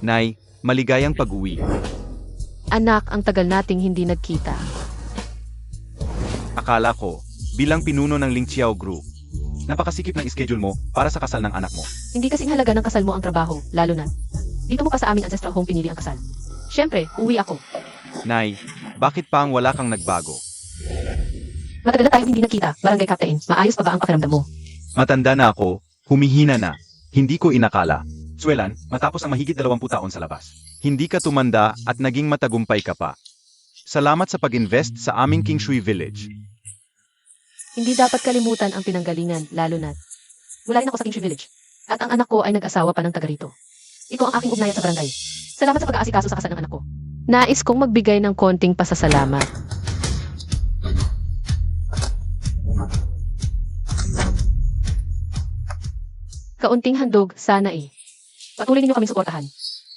Nay, maligayang pag-uwi. Anak, ang tagal nating hindi nagkita. Akala ko, bilang pinuno ng Lingqiao Group, napakasikip ng schedule mo para sa kasal ng anak mo. Hindi kasing halaga ng kasal mo ang trabaho, lalo na. Dito mo pa sa aming ancestral home pinili ang kasal. Siyempre, uwi ako. Nay, bakit pa ang wala kang nagbago? Matagal na tayong hindi nagkita, barangay captain. Maayos pa ba ang pakiramdam mo? Matanda na ako, humihina na, hindi ko inakala. Suelan, matapos ang mahigit 20 taon sa labas. Hindi ka tumanda at naging matagumpay ka pa. Salamat sa pag-invest sa aming Kingshui Village. Hindi dapat kalimutan ang pinanggalingan, lalo na. Mula rin ako sa Kingshui Village. At ang anak ko ay nag-asawa pa ng taga rito. Ito ang aking ugnayan sa barangay. Salamat sa pag-aasikaso sa kasal ng anak ko. Nais kong magbigay ng konting pasasalamat. Kaunting handog, sana eh. Patuloy ninyo kaming suportahan.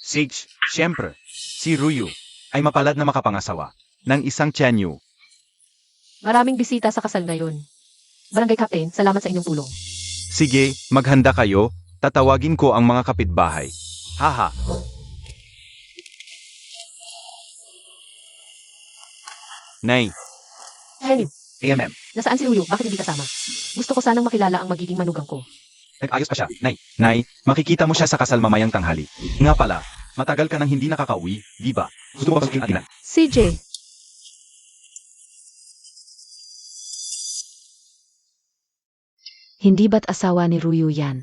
Sage, siyempre, si Ruyu ay mapalad na makapangasawa ng isang Tianyu. Maraming bisita sa kasal ngayon. Barangay Captain, salamat sa inyong tulong. Sige, maghanda kayo, tatawagin ko ang mga kapitbahay. Haha. Nay, Henry, AMM, nasaan si Ruyo? Bakit hindi kasama? Gusto ko sanang makilala ang magiging manugang ko. nag-ayos pa siya. Nay, makikita mo siya sa kasal mamayang tanghali. Nga pala, matagal ka nang hindi nakakauwi, di ba? Gusto mo ba maging atina? CJ, Hindi ba't asawa ni Ruyu yan?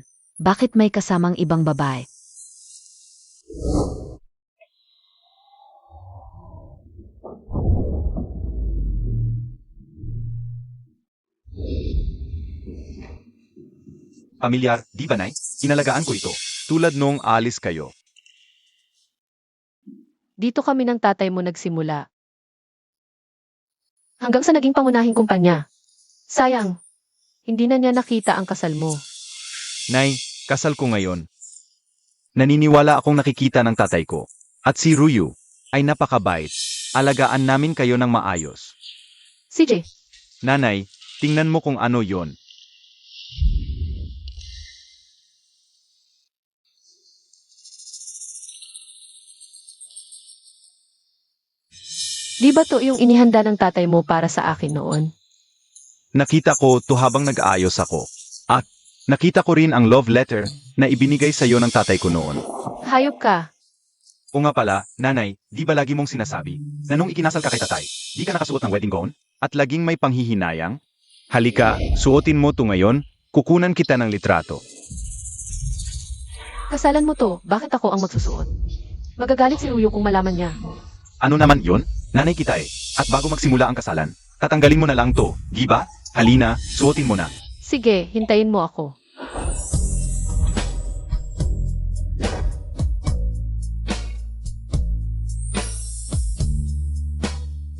Bakit may kasamang ibang babae? Pamilyar, di ba Nay? Inalagaan ko ito. Tulad nung alis kayo. dito kami ng tatay mo nagsimula. Hanggang sa naging pangunahing kumpanya. Sayang, hindi na niya nakita ang kasal mo. Nay, kasal ko ngayon. Naniniwala akong nakikita ng tatay ko. At si Ruyu ay napakabait. Alagaan namin kayo ng maayos. CJ, Nanay, tingnan mo kung ano yon. di ba to yung inihanda ng tatay mo para sa akin noon? Nakita ko to habang nag-aayos ako. At nakita ko rin ang love letter na ibinigay sa iyo ng tatay ko noon. Hayop ka. O nga pala, nanay, di ba lagi mong sinasabi na nung ikinasal ka kay tatay, di ka nakasuot ng wedding gown? At laging may panghihinayang? Halika, suotin mo to ngayon, kukunan kita ng litrato. Kasalan mo to, bakit ako ang magsusuot? Magagalit si Ruyo kung malaman niya. Ano naman yon? Nanay kita eh. At bago magsimula ang kasalan, tatanggalin mo na lang to, di ba? Halina, suotin mo na. Sige, hintayin mo ako.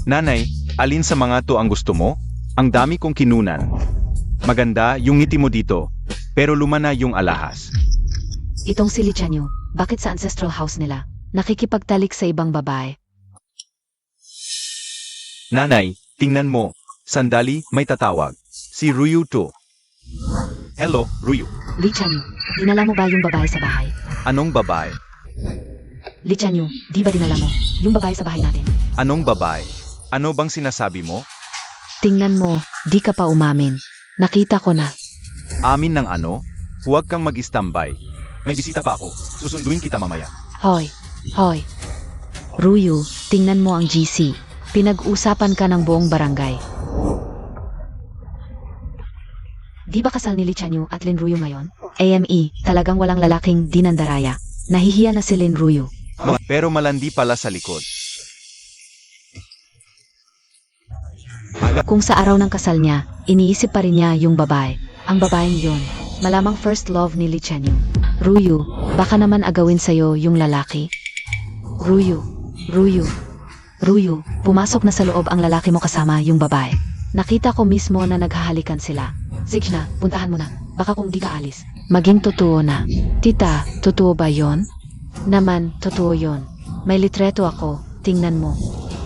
Nanay, alin sa mga to ang gusto mo? Ang dami kong kinunan. Maganda yung ngiti mo dito, pero lumana yung alahas. Itong si Lichanyo, bakit sa ancestral house nila? Nakikipagtalik sa ibang babae. Nanay, tingnan mo. Sandali, may tatawag. Si Ruyu to. Hello, Ruyu. Lichanyo, dinala mo ba yung babae sa bahay? Anong babae? Lichanyo, di ba dinala mo yung babae sa bahay natin? Anong babae? Ano bang sinasabi mo? Tingnan mo, di ka pa umamin. Nakita ko na. Amin ng ano? Huwag kang mag-istambay. May bisita pa ako. Susunduin kita mamaya. Hoy, hoy. Ruyu, tingnan mo ang GC. Pinag-usapan ka ng buong barangay. Di ba kasal ni Lichanyo at Lin Ruyu ngayon? AME, talagang walang lalaking dinandaraya. Nahihiya na si Lin Ruyu. Pero malandi pala sa likod. Kung sa araw ng kasal niya, iniisip pa rin niya yung babae. Ang babaeng yon, malamang first love ni Lichanyo. Ruyu, baka naman agawin sa'yo yung lalaki. Ruyu, Ruyu, Ruyu, pumasok na sa loob ang lalaki mo kasama yung babae. Nakita ko mismo na naghahalikan sila. Sige na, puntahan mo na. Baka kung di ka alis, maging totoo na. Tita, totoo ba yon? Naman, totoo yon. May litreto ako, tingnan mo.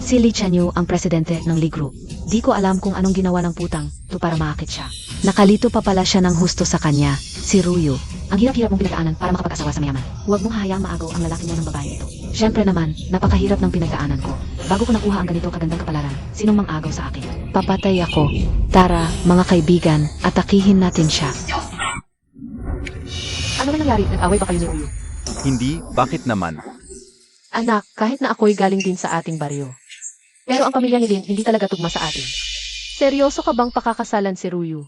Si Lichanyo ang presidente ng Lee Group. Di ko alam kung anong ginawa ng putang to para maakit siya. Nakalito pa pala siya ng husto sa kanya, si Ruyu. Ang hirap-hirap mong pinagdaanan para makapag-asawa sa mayaman. Huwag mong hahayaang maagaw ang lalaki mo ng babae ito. Siyempre naman, napakahirap ng pinagdaanan ko. Bago ko nakuha ang ganito kagandang kapalaran, sinong mang-agaw sa akin? Papatay ako. Tara, mga kaibigan, atakihin natin siya. Ano man nangyari? Nag-away ba kayo ni Uyo? Hindi, bakit naman? Anak, kahit na ako'y galing din sa ating baryo. Pero ang pamilya ni Lin hindi talaga tugma sa atin. Seryoso ka bang pakakasalan si Ruyu?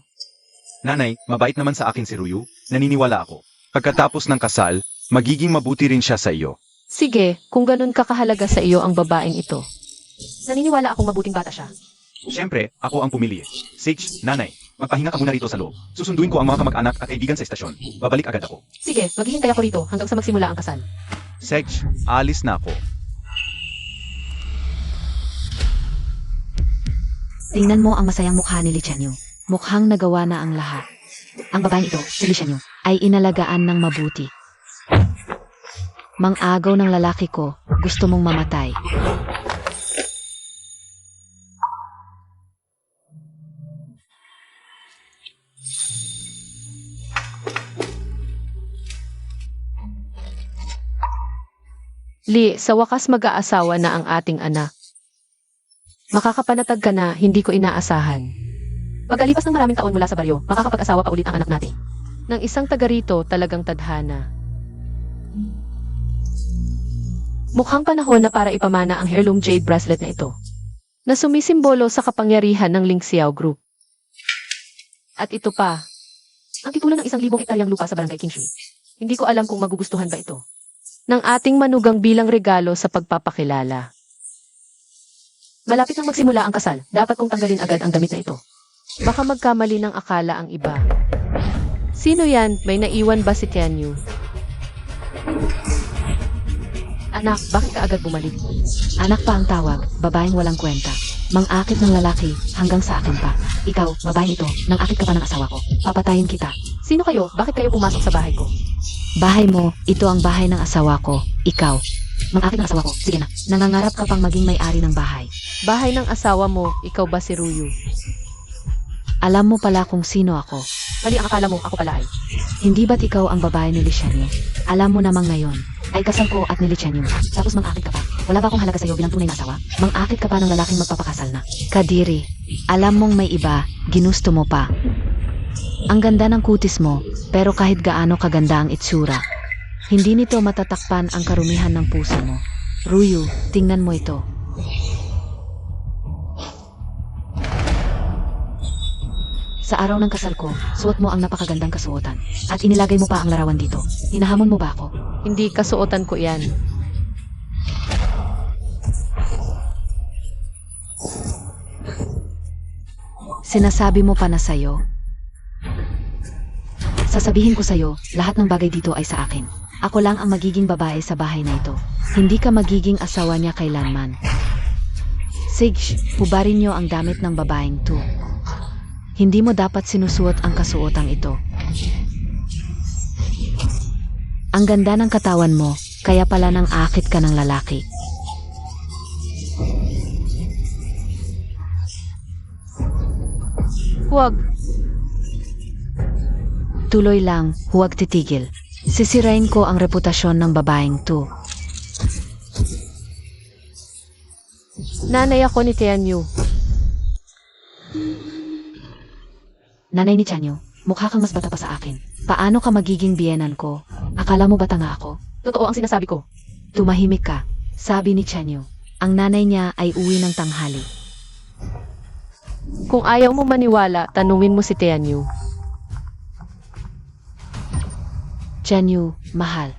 Nanay, mabait naman sa akin si Ruyu. Naniniwala ako. Pagkatapos ng kasal, magiging mabuti rin siya sa iyo. Sige, kung ganun kakahalaga sa iyo ang babaeng ito. Naniniwala akong mabuting bata siya. Siyempre, ako ang pumili. Sage, nanay, magpahinga ka muna rito sa loob. Susunduin ko ang mga kamag-anak at kaibigan sa estasyon. Babalik agad ako. Sige, maghihintay ako rito hanggang sa magsimula ang kasal. Sage, alis na ako. Tingnan mo ang masayang mukha ni Li Chanyu. Mukhang nagawa na ang lahat. Ang babaeng ito, si Li Chanyu, ay inalagaan ng mabuti. Mang-agaw ng lalaki ko, gusto mong mamatay. Li, sa wakas mag-aasawa na ang ating anak. Makakapanatag ka na, hindi ko inaasahan. Pagkalipas ng maraming taon mula sa baryo, makakapag-asawa pa ulit ang anak natin. Nang isang taga rito, talagang tadhana. Mukhang panahon na para ipamana ang heirloom jade bracelet na ito, na sumisimbolo sa kapangyarihan ng Ling Xiao Group. At ito pa, ang titulo ng 1,000 hektaryang lupa sa Barangay Kingshui. Hindi ko alam kung magugustuhan ba ito ng ating manugang bilang regalo sa pagpapakilala. Malapit nang magsimula ang kasal, dapat kong tanggalin agad ang damit na ito. Baka magkamali ng akala ang iba. Sino yan? May naiwan ba si Tianyu? Anak, bakit ka agad bumalik? Anak pa ang tawag, babaeng walang kwenta. Mang-akit ng lalaki hanggang sa akin pa. Ikaw, babaeng ito, nang-akit ka pa ng asawa ko. Papatayin kita. Sino kayo? Bakit kayo pumasok sa bahay ko? Bahay mo, ito ang bahay ng asawa ko. Ikaw. Mang-akit ng asawa ko. Sige na, nangangarap ka pang maging may-ari ng bahay. Bahay ng asawa mo, ikaw ba si Ruyu? Alam mo pala kung sino ako. Mali ang akala mo, ako pala ay. Hindi ba't ikaw ang babae ni Li Chanyu? Alam mo namang ngayon, ay kasal ko at ni Li Chanyu. Tapos mang-akit ka pa. Wala ba akong halaga sa'yo bilang tunay na asawa? Mang-akit ka pa ng lalaking magpapakasal na. Kadiri, alam mong may iba, ginusto mo pa. Ang ganda ng kutis mo, pero kahit gaano kaganda ang itsura, hindi nito matatakpan ang karumihan ng puso mo. Ruyu, tingnan mo ito. Sa araw ng kasal ko, suot mo ang napakagandang kasuotan. At inilagay mo pa ang larawan dito. Hinahamon mo ba ako? Hindi kasuotan ko yan. Sinasabi mo pa na sa'yo? Sasabihin ko sa'yo, lahat ng bagay dito ay sa akin. Ako lang ang magiging babae sa bahay na ito. Hindi ka magiging asawa niya kailanman. Sage, hubarin niyo ang damit ng babaeng to. Hindi mo dapat sinusuot ang kasuotang ito. Ang ganda ng katawan mo, kaya pala nang akit ka ng lalaki. Huwag. Tuloy lang, huwag titigil. Sisirain ko ang reputasyon ng babaeng to. Nanay ako ni Tianyu. Nanay ni Chanyu, mukha kang mas bata pa sa akin. Paano ka magiging biyenan ko? Akala mo ba tanga ako? Totoo ang sinasabi ko. Tumahimik ka, sabi ni Chanyu. Ang nanay niya ay uwi ng tanghali. Kung ayaw mo maniwala, tanungin mo si Tianyu. Chanyu, mahal.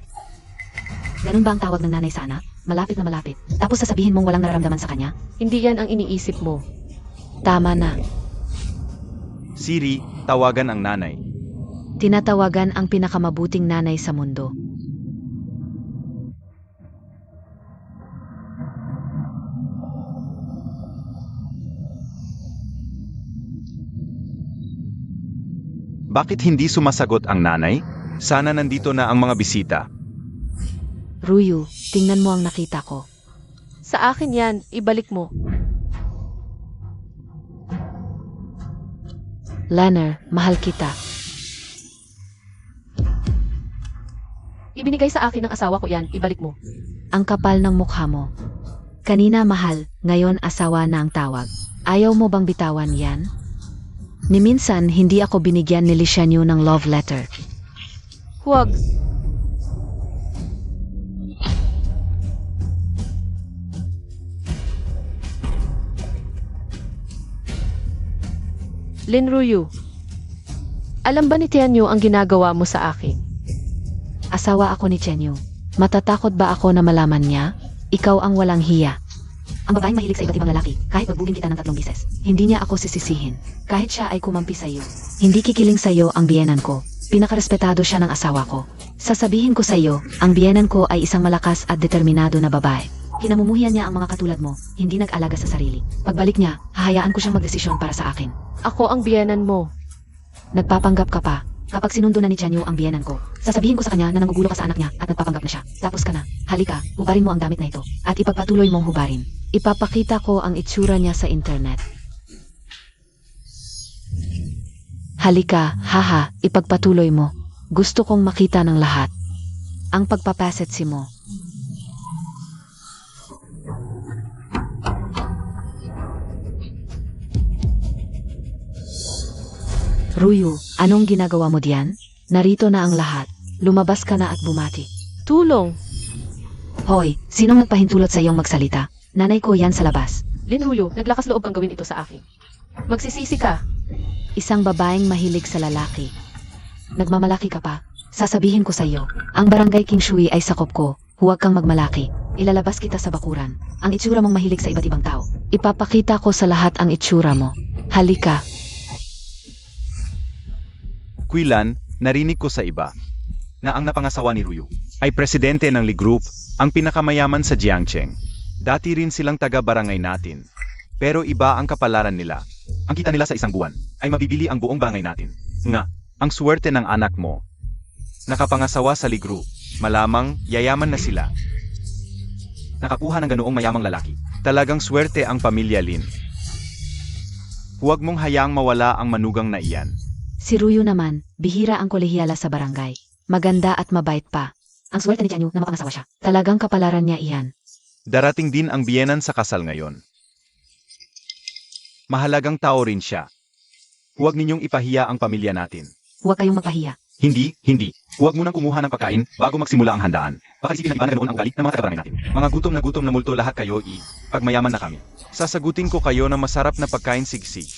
Ganun ba ang tawag ng nanay sa anak? Malapit na malapit. Tapos sasabihin mong walang nararamdaman sa kanya? Hindi yan ang iniisip mo. Tama na. Siri, tawagan ang nanay. Tinatawagan ang pinakamabuting nanay sa mundo. Bakit hindi sumasagot ang nanay? Sana nandito na ang mga bisita. Ruyu, tingnan mo ang nakita ko. Sa akin yan, ibalik mo. Lanner, mahal kita. Ibinigay sa akin ng asawa ko yan, ibalik mo. Ang kapal ng mukha mo. Kanina mahal, ngayon asawa na ang tawag. Ayaw mo bang bitawan yan? Ni minsan, hindi ako binigyan ni Lishanyu ng love letter. Huwag. Lin Ruyu, alam ba ni Tianyu ang ginagawa mo sa akin? Asawa ako ni Chenyu. Matatakot ba ako na malaman niya? Ikaw ang walang hiya. Ang babaeng mahilig sa iba't ibang lalaki, kahit pagbugin kita ng 3 bises. Hindi niya ako sisisihin. Kahit siya ay kumampi sa iyo. Hindi kikiling sa iyo ang biyenan ko. Pinakarespetado siya ng asawa ko. Sasabihin ko sa iyo, ang biyenan ko ay isang malakas at determinado na babae. Hinamumuhian niya ang mga katulad mo, hindi nag-alaga sa sarili. Pagbalik niya, hahayaan ko siyang magdesisyon para sa akin. Ako ang biyenan mo. Nagpapanggap ka pa. Kapag sinundo na ni Chanyu ang biyenan ko, sasabihin ko sa kanya na nanggugulo ka sa anak niya at nagpapanggap na siya. Tapos ka na. Halika, hubarin mo ang damit na ito. At ipagpatuloy mong hubarin. Ipapakita ko ang itsura niya sa internet. Halika, haha, ipagpatuloy mo. Gusto kong makita ng lahat. Ang pagpapasetsi mo. Ruyu, anong ginagawa mo diyan? Narito na ang lahat. Lumabas ka na at bumati. Tulong. Hoy, sinong nagpahintulot sa iyong magsalita? Nanay ko yan sa labas. Lin Ruyu, naglakas loob kang gawin ito sa akin. Magsisisi ka. Isang babaeng mahilig sa lalaki. Nagmamalaki ka pa. Sasabihin ko sa iyo, ang barangay King Shui ay sakop ko. Huwag kang magmalaki. Ilalabas kita sa bakuran. Ang itsura mong mahilig sa iba't ibang tao. Ipapakita ko sa lahat ang itsura mo. Halika. Quilan, narinig ko sa iba na ang napangasawa ni Ruyu ay presidente ng Li Group, ang pinakamayaman sa Jiangcheng. Dati rin silang taga-barangay natin. Pero iba ang kapalaran nila. Ang kita nila sa isang buwan ay mabibili ang buong barangay natin. Nga, ang swerte ng anak mo. Nakapangasawa sa Li Group, malamang yayaman na sila. Nakakuha ng ganoong mayamang lalaki. Talagang swerte ang pamilya Lin. Huwag mong hayaang mawala ang manugang na iyan. Si Ruyu naman, bihira ang kolehiyala sa barangay. Maganda at mabait pa. Ang swerte ni Chanyu na mapangasawa siya. Talagang kapalaran niya iyan. Darating din ang biyenan sa kasal ngayon. Mahalagang tao rin siya. Huwag ninyong ipahiya ang pamilya natin. Huwag kayong magpahiya. Hindi. Huwag munang kumuha ng pagkain bago magsimula ang handaan. Baka isipin ng iba na ganoon ang galit ng mga taga-barangay natin. Mga gutom na multo lahat kayo pag mayaman na kami. Sasagutin ko kayo ng masarap na pagkain sigsig.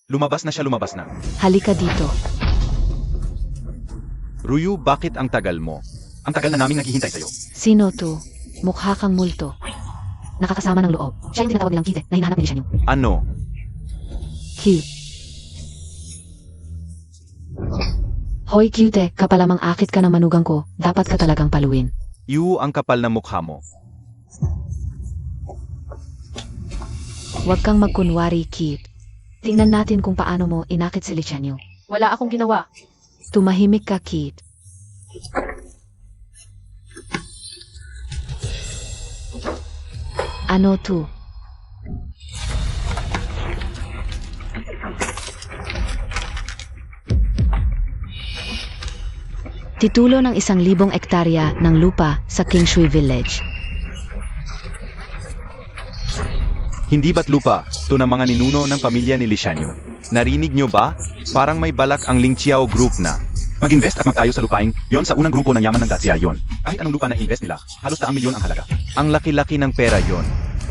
Lumabas na. Halika dito. Ruyu, bakit ang tagal mo? Ang tagal na naming naghihintay sa'yo. Sino to? Mukha kang multo. Nakakasama ng loob. Siya yung tinatawag nilang Kite na hinahanap ni Chanyu. Ano? Cute. Hoy cute, kapalamang akit ka ng manugang ko. Dapat ka talagang paluin. Yu, ang kapal na mukha mo. Huwag kang magkunwari, cute. Tingnan natin kung paano mo inakit si Chanyu. Wala akong ginawa. Tumahimik ka, cute. Ano to? Titulo ng 1,000 ektarya ng lupa sa King Shui Village. Hindi ba't lupa? Ito ng mga ninuno ng pamilya ni Lishanyu. Narinig nyo ba? Parang may balak ang Ling Qiao Group na mag-invest at magtayo sa lupain. Yon sa unang grupo ng yaman ng Dacia yon. Kahit anong lupa na invest nila, halos 100 milyon ang halaga. Ang laki-laki ng pera yon.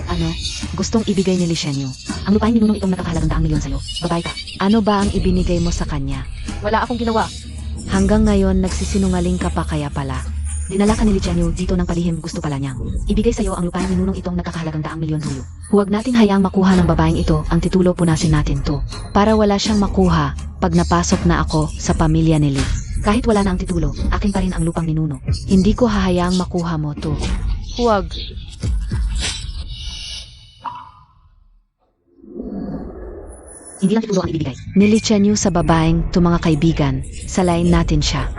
Ano? Gustong ibigay ni Lishanyu. Ang lupain ninunong itong nakakahalagang 100 milyon sa'yo. Babae ka. Ano ba ang ibinigay mo sa kanya? Wala akong ginawa. Hanggang ngayon nagsisinungaling ka pa kaya pala. Dinala ka ni Chanyu dito ng palihim, gusto pala niyang ibigay sa iyo ang lupain ninunong itong nakakahalagang 100 milyon Ruyu. Huwag nating hayaang makuha ng babaeng ito ang titulo, punasin natin to. Para wala siyang makuha pag napasok na ako sa pamilya ni Lee. Kahit wala na ang titulo, akin pa rin ang lupang ninuno. Hindi ko hahayaang makuha mo to. Huwag. Hindi lang titulo ang ibibigay. Ni Chanyu sa babaeng to mga kaibigan, salain natin siya.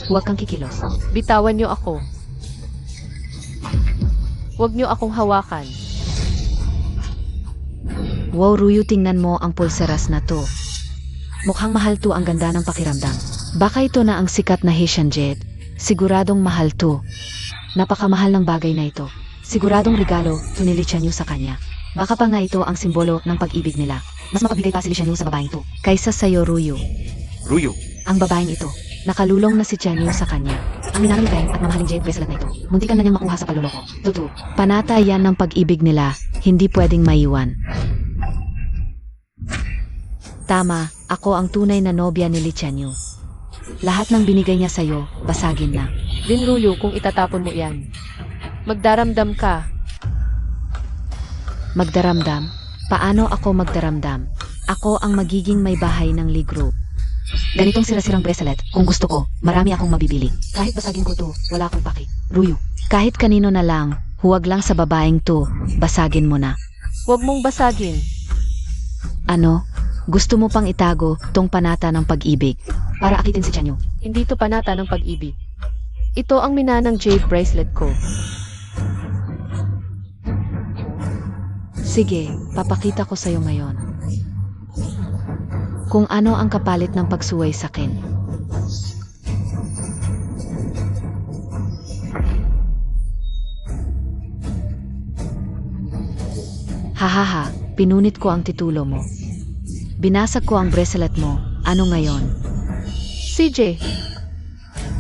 Huwag kang kikilos. Bitawan niyo ako. Huwag niyo akong hawakan. Wow Ruyu, tingnan mo ang pulseras na to. Mukhang mahal to, ang ganda ng pakiramdam. Baka ito na ang sikat na Haitian Jade. Siguradong mahal to. Napakamahal ng bagay na ito. Siguradong regalo to ni Lee Chanyu sa kanya. Baka pa nga ito ang simbolo ng pag-ibig nila. Mas mapabigay pa si Lee Chanyu sa babaeng to kaysa sa'yo, Ruyu. Ruyu, Ang babaeng ito, nakalulong na si Chanyu sa kanya. Ang minamahal at mamahaling jade bracelet na ito, muntikan na niyang makuha sa paluloko. Tutu, panata yan ng pag-ibig nila, hindi pwedeng maiwan. Tama, ako ang tunay na nobya ni Lee Chanyu. Lahat ng binigay niya sa'yo, basagin na. Din Ruyu, kung itatapon mo yan, magdaramdam ka. Magdaramdam? Paano ako magdaramdam? Ako ang magiging may bahay ng Lee Group. Ganitong sira-sirang bracelet, kung gusto ko, marami akong mabibili. Kahit basagin ko to, wala akong paki. Ruyu, kahit kanino na lang, huwag lang sa babaeng to, basagin mo na. Huwag mong basagin. Ano? Gusto mo pang itago tong panata ng pag-ibig para akitin si Chanyu? Hindi to panata ng pag-ibig. Ito ang minanang jade bracelet ko. Sige, papakita ko sa'yo ngayon. Kung ano ang kapalit ng pagsuway sakin. Hahaha, pinunit ko ang titulo mo. Binasag ko ang bracelet mo. Ano ngayon? CJ,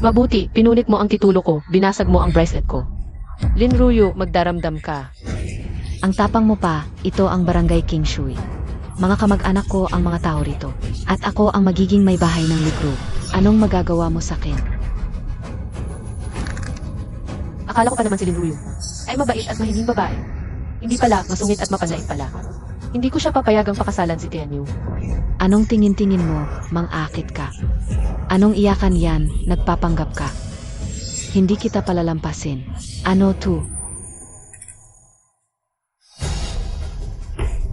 mabuti, pinunit mo ang titulo ko, binasag mo ang bracelet ko. Lin Ruyu, magdaramdam ka. Ang tapang mo pa, ito ang Barangay King Shui. Mga kamag-anak ko ang mga tao rito. At ako ang magiging may bahay ng libro. Anong magagawa mo sa akin? Akala ko pa naman si Lin Ruyu ay mabait at mahiling babae. Hindi pala, masungit at mapanlait pala. Hindi ko siya papayagang pakasalan si Tianyu. Anong tingin-tingin mo, mang-akit ka? Anong iyakan yan, nagpapanggap ka? Hindi kita palalampasin. Ano to?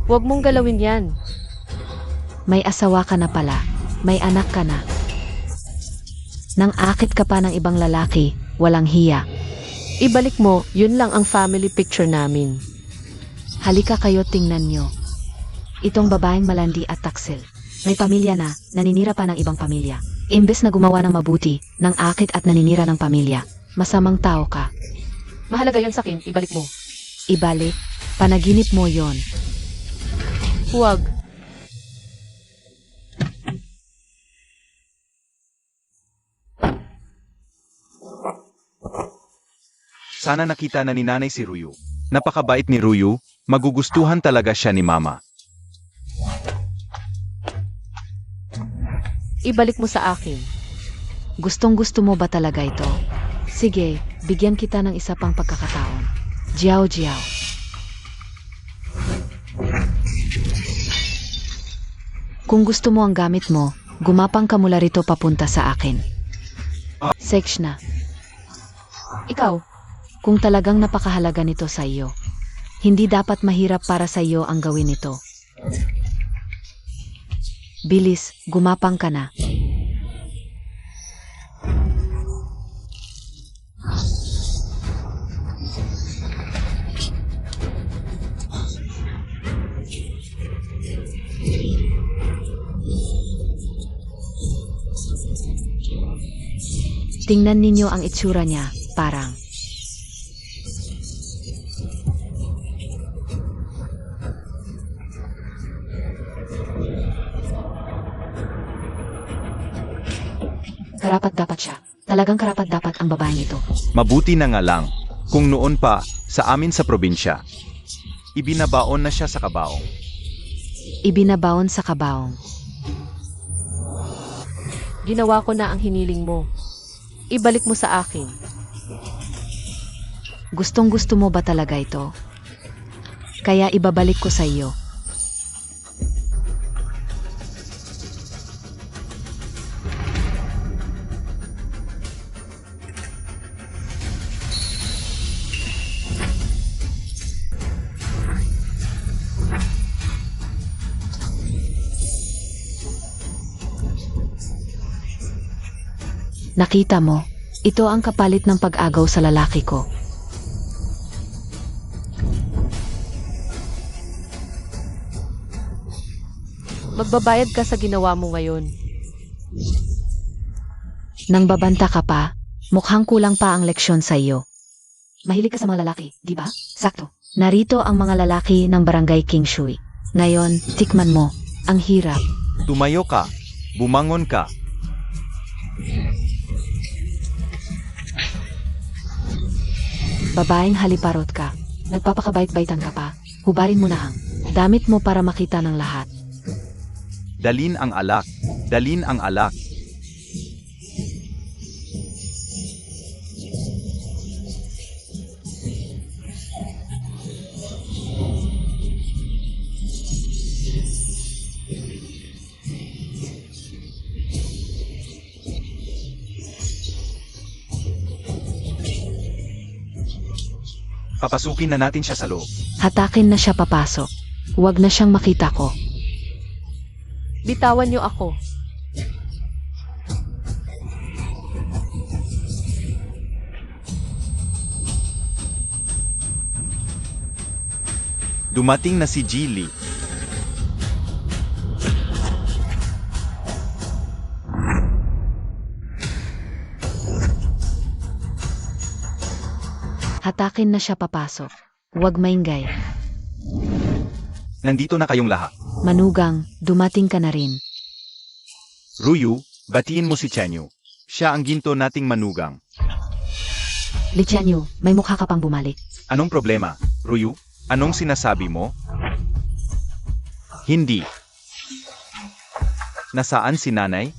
Huwag mong galawin yan. May asawa ka na pala. May anak ka na. Nang akit ka pa ng ibang lalaki, walang hiya. Ibalik mo, yun lang ang family picture namin. Halika kayo, tingnan nyo. Itong babaeng malandi at taksil. May pamilya na, naninira pa ng ibang pamilya. Imbes na gumawa ng mabuti, nang akit at naninira ng pamilya. Masamang tao ka. Mahalaga yun sa akin, ibalik mo. Ibalik? Panaginip mo yon. Huwag. sana nakita na ni nanay si Ruyu. Napakabait ni Ruyu, magugustuhan talaga siya ni mama. Ibalik mo sa akin. Gustong-gusto mo ba talaga ito? Sige, bigyan kita ng isa pang pagkakataon. Jiao Jiao. Kung gusto mo ang gamit mo, gumapang ka mula rito papunta sa akin. Sekshna, Ikaw, kung talagang napakahalaga nito sa iyo, hindi dapat mahirap para sa iyo ang gawin ito. Bilis, gumapang ka na. Tingnan ninyo ang itsura niya, parang. Karapat-dapat siya. Talagang karapat-dapat ang babaeng ito. Mabuti na nga lang, kung noon pa, sa amin sa probinsya, ibinabaon na siya sa kabaong. Ibinabaon sa kabaong. ginawa ko na ang hiniling mo. Ibalik mo sa akin. Gustong-gusto mo ba talaga ito? Kaya ibabalik ko sa iyo. Nakita mo, ito ang kapalit ng pag-agaw sa lalaki ko. Magbabayad ka sa ginawa mo ngayon. Nang babanta ka pa, mukhang kulang pa ang leksyon sa iyo. Mahilig ka sa mga lalaki, di ba? Sakto. Narito ang mga lalaki ng Barangay King Shui. Ngayon, tikman mo. Ang hirap. Tumayo ka. Bumangon ka. Babaeng haliparot ka. Nagpapakabait-baitan ka pa. Hubarin mo na ang damit mo para makita ng lahat. Dalin ang alak. Dalin ang alak. Papasukin na natin siya sa loob. Hatakin na siya papasok. Huwag na siyang makita ko. Bitawan niyo ako. Dumating na si Jilly. Hatakin na siya papasok. Huwag maingay. Nandito na kayong lahat. Manugang, dumating ka na rin. Ruyu, batiin mo si Chenyu. Siya ang ginto nating manugang. Lichanyo, may mukha ka pang bumalik. Anong problema, Ruyu? Anong sinasabi mo? Hindi. Nasaan si nanay?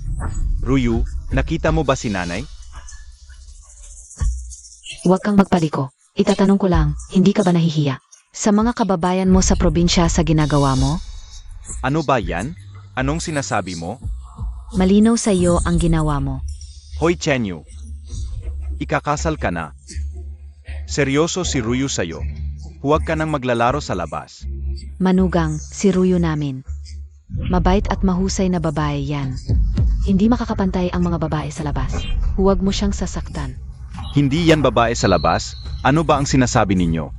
Ruyu, nakita mo ba si nanay? Huwag kang magpaliko. Itatanong ko lang, hindi ka ba nahihiya? Sa mga kababayan mo sa probinsya sa ginagawa mo? Ano ba yan? Anong sinasabi mo? Malinaw sa iyo ang ginawa mo. Hoy Chenyu. Ikakasal ka na. Seryoso si Ruyu sa'yo. Huwag ka nang maglalaro sa labas. Manugang, si Ruyo namin. Mabait at mahusay na babae yan. Hindi makakapantay ang mga babae sa labas. Huwag mo siyang sasaktan. Hindi yan babae sa labas. Ano ba ang sinasabi ninyo?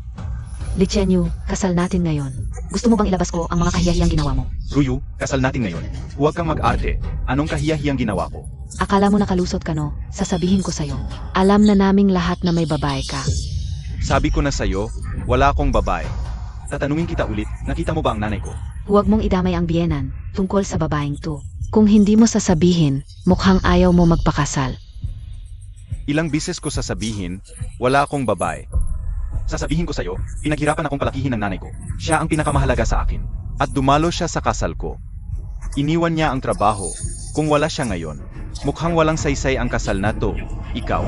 Lichenyu, kasal natin ngayon. Gusto mo bang ilabas ko ang mga kahiyahiyang ginawa mo? Ruyu, kasal natin ngayon. Huwag kang mag-arte. Anong kahiyahiyang ginawa ko? Akala mo nakalusot ka no? Sasabihin ko sa'yo. Alam na naming lahat na may babae ka. Sabi ko na sa'yo, wala akong babae. Tatanungin kita ulit, nakita mo ba ang nanay ko? Huwag mong idamay ang biyenan tungkol sa babaeng to. Kung hindi mo sasabihin, mukhang ayaw mo magpakasal. Ilang bises ko sasabihin, wala akong babae. Sasabihin ko sa'yo, pinaghirapan akong palakihin ng nanay ko. Siya ang pinakamahalaga sa akin. At dumalo siya sa kasal ko. Iniwan niya ang trabaho. Kung wala siya ngayon, mukhang walang saysay ang kasal na to. Ikaw.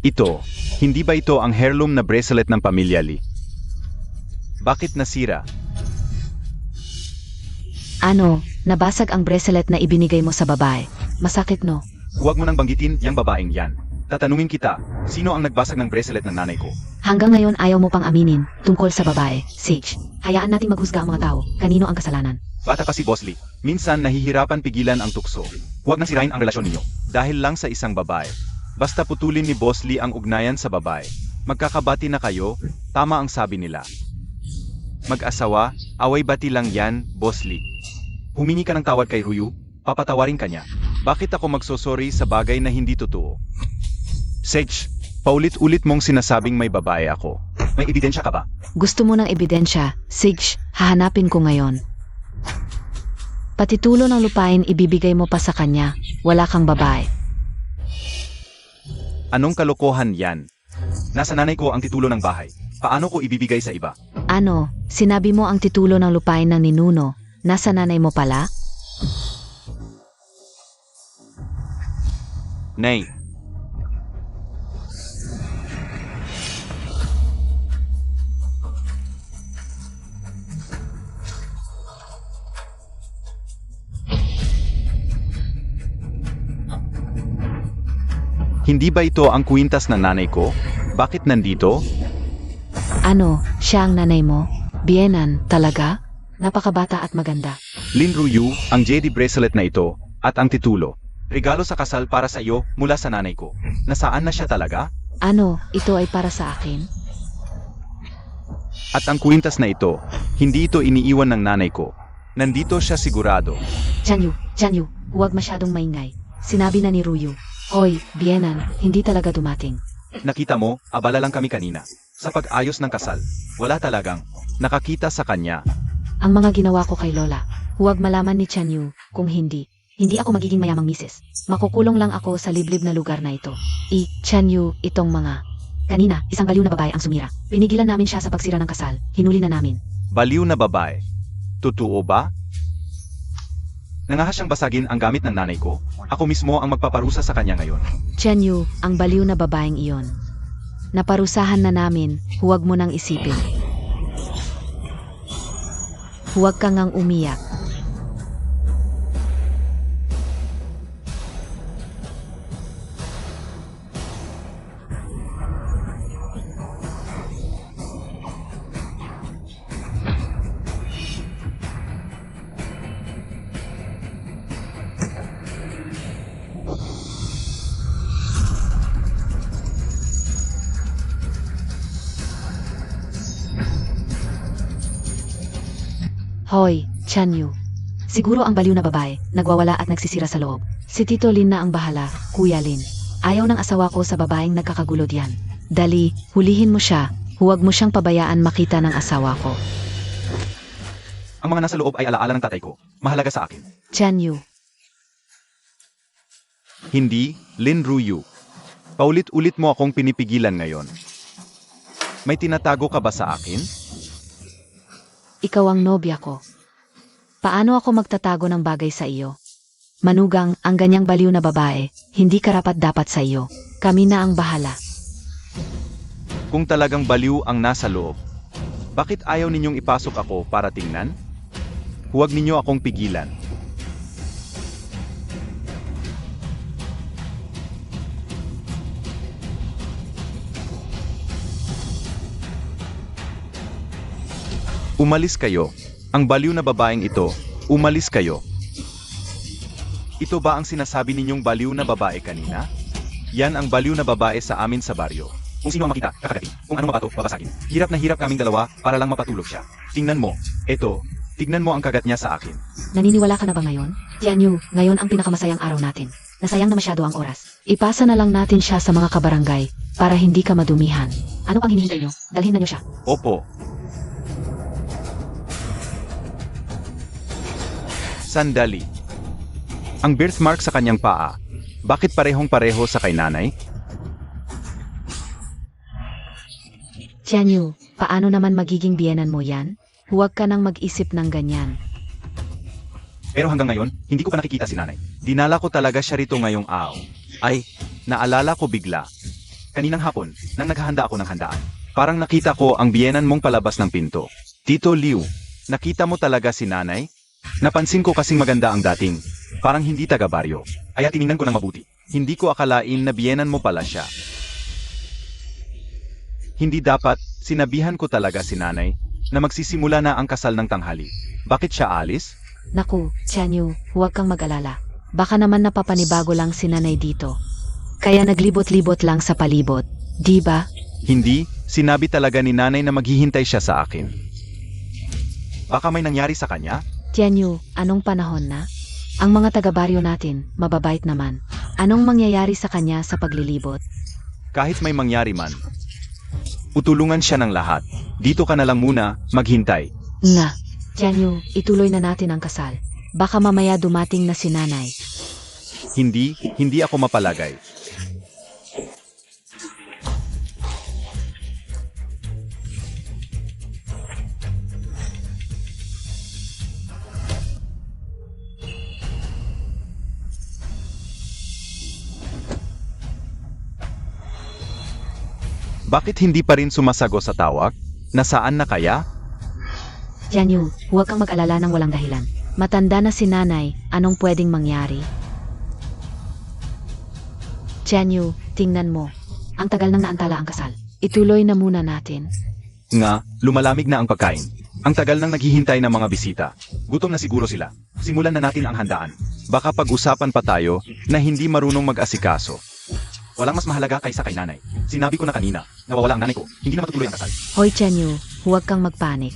Ito, hindi ba ito ang heirloom na bracelet ng pamilya Lee? Bakit nasira? Ano, nabasag ang bracelet na ibinigay mo sa babae. Masakit no? Huwag mo nang banggitin yung babaeng yan. Tatanungin kita, sino ang nagbasag ng bracelet ng nanay ko? Hanggang ngayon ayaw mo pang aminin tungkol sa babae. Sage, hayaan nating maghusga ang mga tao. Kanino ang kasalanan? Bata pa si Boss Lee. Minsan nahihirapan pigilan ang tukso. Huwag nang sirain ang relasyon ninyo. Dahil lang sa isang babae. Basta putulin ni Boss Lee ang ugnayan sa babae. Magkakabati na kayo, tama ang sabi nila. Mag-asawa, away-bati lang yan, Boss Lee. Humingi ka ng tawad kay Ruyu, papatawarin ka niya. Bakit ako magsosorry sa bagay na hindi totoo? Sage, paulit-ulit mong sinasabing may babae ako. May ebidensya ka ba? Gusto mo ng ebidensya? Sage, hahanapin ko ngayon. Patitulo ng lupain ibibigay mo pa sa kanya. Wala kang babae. Anong kalokohan yan? Nasa nanay ko ang titulo ng bahay. Paano ko ibibigay sa iba? Ano, sinabi mo ang titulo ng lupain ng ninuno. Nasa nanay mo pala? Nay. Hindi ba ito ang kwintas ng nanay ko? Bakit nandito? Ano, siya ang nanay mo? Bienan, talaga? Napakabata at maganda. Lin Ruyu, ang JD bracelet na ito, at ang titulo. Regalo sa kasal para sa iyo mula sa nanay ko. Nasaan na siya talaga? Ano, ito ay para sa akin? At ang kwintas na ito, hindi ito iniiwan ng nanay ko. Nandito siya sigurado. Chanyu, huwag masyadong maingay. Sinabi na ni Ruyu. Hoy, Bienan, hindi talaga dumating. Nakita mo, abala lang kami kanina. Sa pag-ayos ng kasal, wala talagang nakakita sa kanya. Ang mga ginawa ko kay Lola, huwag malaman ni Chanyu, kung hindi ako magiging mayamang misis. Makukulong lang ako sa liblib na lugar na ito. Chanyu, itong mga... Kanina, isang baliw na babae ang sumira. Pinigilan namin siya sa pagsira ng kasal. Hinuli na namin. Baliw na babae. Totoo ba? Nangahas siyang basagin ang gamit ng nanay ko. Ako mismo ang magpaparusa sa kanya ngayon. Chanyu, ang baliw na babaeng iyon. Naparusahan na namin, huwag mo nang isipin. Huwag kang ngang umiyak. Hoy, Chanyu. Siguro ang baliw na babae, nagwawala at nagsisira sa loob. Si Tito Lin na ang bahala, Kuya Lin. Ayaw ng asawa ko sa babaeng nagkakagulo diyan. Dali, hulihin mo siya. Huwag mo siyang pabayaan makita ng asawa ko. Ang mga nasa loob ay alaala ng tatay ko. Mahalaga sa akin. Chanyu, Hindi, Lin Ruyu. Paulit-ulit mo akong pinipigilan ngayon. May tinatago ka ba sa akin? ikaw ang nobya ko. Paano ako magtatago ng bagay sa iyo? Manugang, ang ganyang baliw na babae, hindi karapat-dapat sa iyo. Kami na ang bahala. Kung talagang baliw ang nasa loob, bakit ayaw ninyong ipasok ako para tingnan? Huwag ninyo akong pigilan. Umalis kayo. Ang baliw na babaeng ito, umalis kayo. Ito ba ang sinasabi ninyong baliw na babae kanina? Yan ang baliw na babae sa amin sa baryo. Kung sino ang makita, kakagating. Kung ano mabato, babasagin. Hirap na hirap kaming dalawa para lang mapatulog siya. Tingnan mo. Eto. Tignan mo ang kagat niya sa akin. Naniniwala ka na ba ngayon? Tianyu, ngayon ang pinakamasayang araw natin. Nasayang na masyado ang oras. Ipasa na lang natin siya sa mga kabarangay para hindi ka madumihan. Ano pang hinihintay nyo? Dalhin na nyo siya. Opo. Sandali. Ang birthmark sa kanyang paa, bakit parehong-pareho sa kay nanay? Tianyu, paano naman magiging biyenan mo yan? Huwag ka nang mag-isip ng ganyan. Pero hanggang ngayon, hindi ko pa nakikita si nanay. Dinala ko talaga siya rito ngayong araw. Ay, naalala ko bigla. Kaninang hapon, nang naghahanda ako ng handaan. Parang nakita ko ang biyenan mong palabas ng pinto. Tito Liu, nakita mo talaga si nanay? Napansin ko kasing maganda ang dating. Parang hindi taga-baryo. Kaya tiningnan ko ng mabuti. Hindi ko akalain na biyenan mo pala siya. Hindi dapat, sinabihan ko talaga si nanay na magsisimula na ang kasal ng tanghali. Bakit siya alis? Naku, Tianyu, huwag kang mag-alala. Baka naman napapanibago lang si nanay dito. Kaya naglibot-libot lang sa palibot. Di ba? Hindi, sinabi talaga ni nanay na maghihintay siya sa akin. Baka may nangyari sa kanya? Tianyu, anong panahon na? Ang mga taga-baryo natin, mababait naman. Anong mangyayari sa kanya sa paglilibot? Kahit may mangyari man, utulungan siya ng lahat. Dito ka na lang muna, maghintay. Nga, Tianyu, ituloy na natin ang kasal. Baka mamaya dumating na si nanay. Hindi ako mapalagay. Bakit hindi pa rin sumasagot sa tawag? Nasaan na kaya? Tianyu, huwag kang mag-alala ng walang dahilan. Matanda na si nanay, anong pwedeng mangyari? Tianyu, tingnan mo. Ang tagal nang naantala ang kasal. Ituloy na muna natin. Nga, lumalamig na ang pagkain. Ang tagal nang naghihintay ng mga bisita. Gutom na siguro sila. Simulan na natin ang handaan. Baka pag-usapan pa tayo na hindi marunong mag-asikaso. Walang mas mahalaga kaysa kay nanay. Sinabi ko na kanina, nawawala ang nanay ko. Hindi na matutuloy ang kasal. Hoy Chenyu, huwag kang magpanik.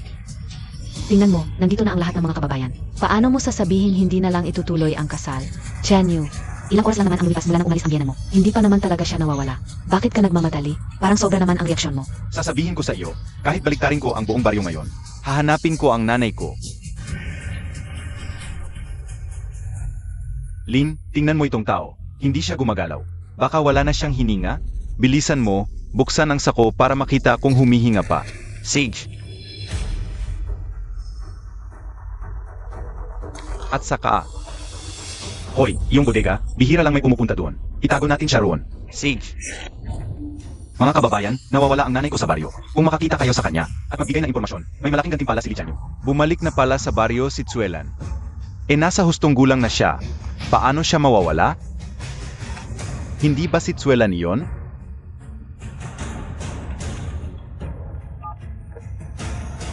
Tingnan mo, nandito na ang lahat ng mga kababayan. Paano mo sasabihin hindi na lang itutuloy ang kasal? Chenyu, ilang oras lang naman ang lumipas mula nang umalis ang biyenan mo. Hindi pa naman talaga siya nawawala. Bakit ka nagmamadali? Parang sobra naman ang reaksyon mo. Sasabihin ko sa iyo, kahit baliktarin ko ang buong baryo ngayon, hahanapin ko ang nanay ko. Lin, tingnan mo itong tao. Hindi siya gumagalaw. Baka wala na siyang hininga? Bilisan mo, buksan ang sako para makita kung humihinga pa. Sage. At saka, hoy, yung bodega, bihira lang may pumupunta doon. Itago natin siya roon. Sage. Mga kababayan, nawawala ang nanay ko sa baryo. Kung makakita kayo sa kanya at magbigay ng impormasyon, may malaking gantimpala si Lichanyo. Bumalik na pala sa baryo si Tsuelan. Nasa hustong gulang na siya. Paano siya mawawala? Hindi ba si Tsuelan iyon?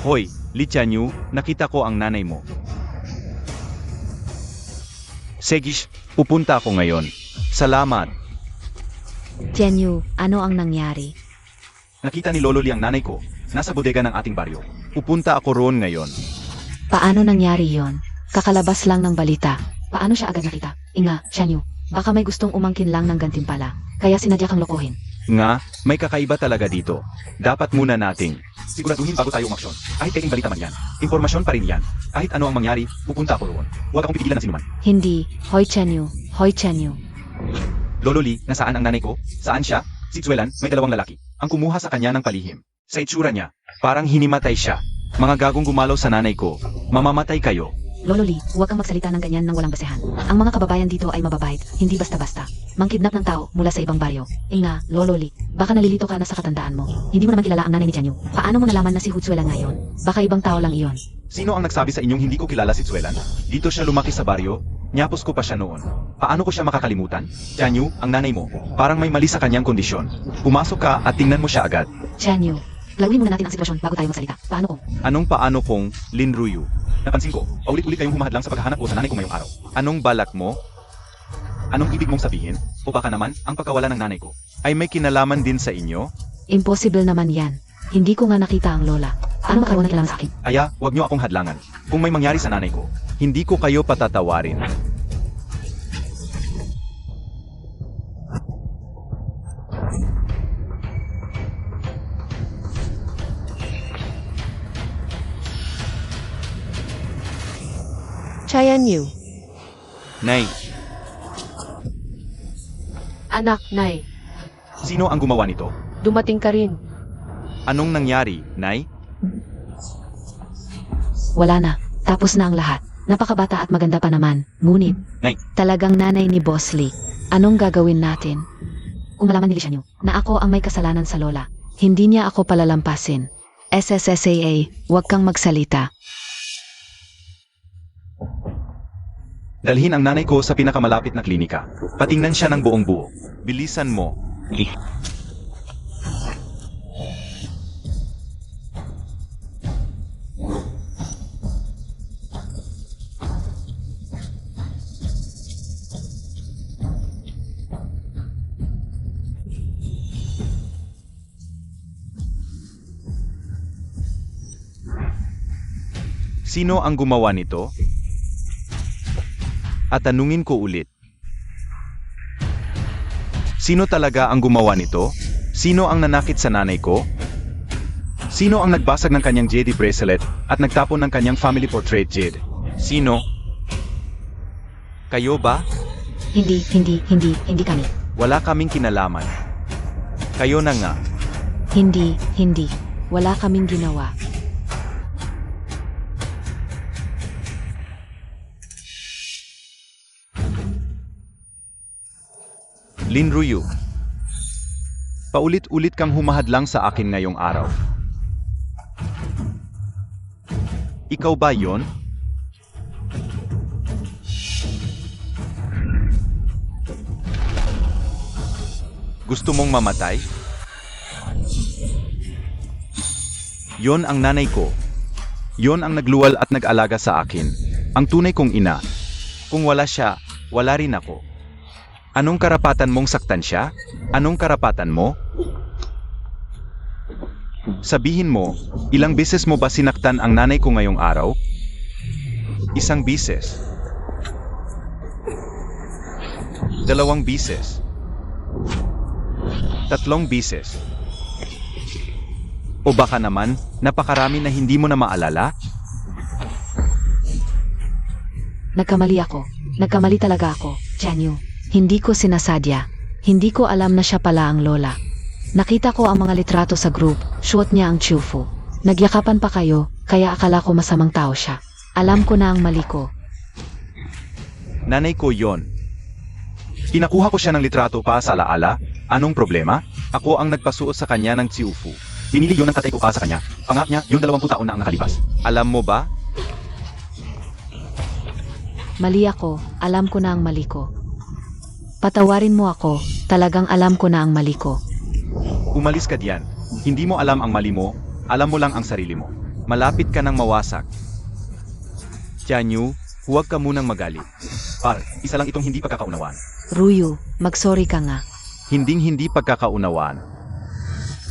Hoy, Lichanyo, nakita ko ang nanay mo. Segish, pupunta ako ngayon. Salamat. Chenyu, ano ang nangyari? Nakita ni Lolo Li ang nanay ko. Nasa bodega ng ating baryo. Pupunta ako roon ngayon. Paano nangyari yon? Kakalabas lang ng balita. Paano siya agad nakita? Inga, Chenyu, baka may gustong umangkin lang ng gantimpala. Kaya sinadya kang lokohin. Nga, may kakaiba talaga dito. Dapat muna nating siguraduhin bago tayo umaksyon. Kahit peking balita man yan. Impormasyon pa rin yan. Kahit ano ang mangyari, pupunta ako roon. Huwag akong pipigilan ng sinuman. Hindi, Hoy Chenyu, Hoy Chenyu. Lolo Li, nasaan ang nanay ko? Saan siya? Si Tsuelan, may dalawang lalaki. Ang kumuha sa kanya ng palihim. Sa itsura niya, parang hinimatay siya. Mga gagong gumalaw sa nanay ko. Mamamatay kayo. Lolo Li, huwag kang magsalita ng ganyan nang walang basehan. Ang mga kababayan dito ay mababait, hindi basta-basta. Mangkidnap ng tao mula sa ibang baryo. Inga, Lolo Li, baka nalilito ka na sa katandaan mo. Hindi mo naman kilala ang nanay ni Chenyu. Paano mo nalaman na si Hutsuela ngayon? Baka ibang tao lang iyon. Sino ang nagsabi sa inyong hindi ko kilala si Tsuelan? Dito siya lumaki sa baryo. Nyapos ko pa siya noon. Paano ko siya makakalimutan? Chanyu, ang nanay mo, parang may mali sa kanyang kondisyon. Pumasok ka at tingnan mo siya agad. Chenyu, laguin muna natin ang sitwasyon bago tayo magsalita. Paano kung? Anong paano kung Lin Ruyu? Napansin ko, paulit-ulit kayong humahadlang sa paghahanap ko sa nanay ko ngayong araw. Anong balak mo? Anong ibig mong sabihin? O baka naman, ang pagkawala ng nanay ko ay may kinalaman din sa inyo? Impossible naman yan. Hindi ko nga nakita ang lola. Paano makaroon ng kailangan sa akin? Aya, huwag niyo akong hadlangan. Kung may mangyari sa nanay ko, hindi ko kayo patatawarin. Chayanyu. Nay, Anak, Nay. sino ang gumawa nito? Dumating ka rin. Anong nangyari, Nay? Wala na. Tapos na ang lahat. Napakabata at maganda pa naman. Ngunit, Nay, talagang nanay ni Boss Lee. Anong gagawin natin? Kung malaman ni Lichanyo na ako ang may kasalanan sa lola, hindi niya ako palalampasin. SSSAA, huwag kang magsalita. dalhin ang nanay ko sa pinakamalapit na klinika. Patingnan siya ng buong buo. Bilisan mo. Sino ang gumawa nito? At tanungin ko ulit. Sino talaga ang gumawa nito? Sino ang nanakit sa nanay ko? Sino ang nagbasag ng kanyang jade bracelet at nagtapon ng kanyang family portrait jade? Sino? Kayo ba? Hindi kami. Wala kaming kinalaman. Kayo na nga. Hindi. Wala kaming ginawa. Lin Ruyu. Paulit-ulit kang humahadlang sa akin ngayong araw. Ikaw ba yon? Gusto mong mamatay? Yon ang nanay ko. Yon ang nagluwal at nag-alaga sa akin. Ang tunay kong ina. Kung wala siya, Wala rin ako. Anong karapatan mong saktan siya? Anong karapatan mo? Sabihin mo, ilang beses mo ba sinaktan ang nanay ko ngayong araw? Isang beses. 2 beses. 3 beses. O baka naman, napakarami na hindi mo na maalala? Nagkamali ako. Nagkamali talaga ako, Chanyu. Hindi ko sinasadya. Hindi ko alam na siya pala ang lola. Nakita ko ang mga litrato sa group, suot niya ang chufu. Nagyakapan pa kayo, kaya akala ko masamang tao siya. Alam ko na ang mali ko. Nanay ko yon. Pinakuha ko siya ng litrato pa sa alaala. Anong problema? Ako ang nagpasuot sa kanya ng tsiufu. Pinili yun ng tatay ko pa sa kanya. Pangak niya, yung 20 taon na ang nakalipas. Alam mo ba? Mali ako, alam ko na ang mali ko. Patawarin mo ako, talagang alam ko na ang mali ko. Umalis ka diyan. Hindi mo alam ang mali mo, alam mo lang ang sarili mo. Malapit ka nang mawasak. Chanyu, huwag ka munang magalit. Par, isa lang itong hindi pagkakaunawaan. Ruyu, mag-sorry ka nga. Hinding-hindi pagkakaunawaan.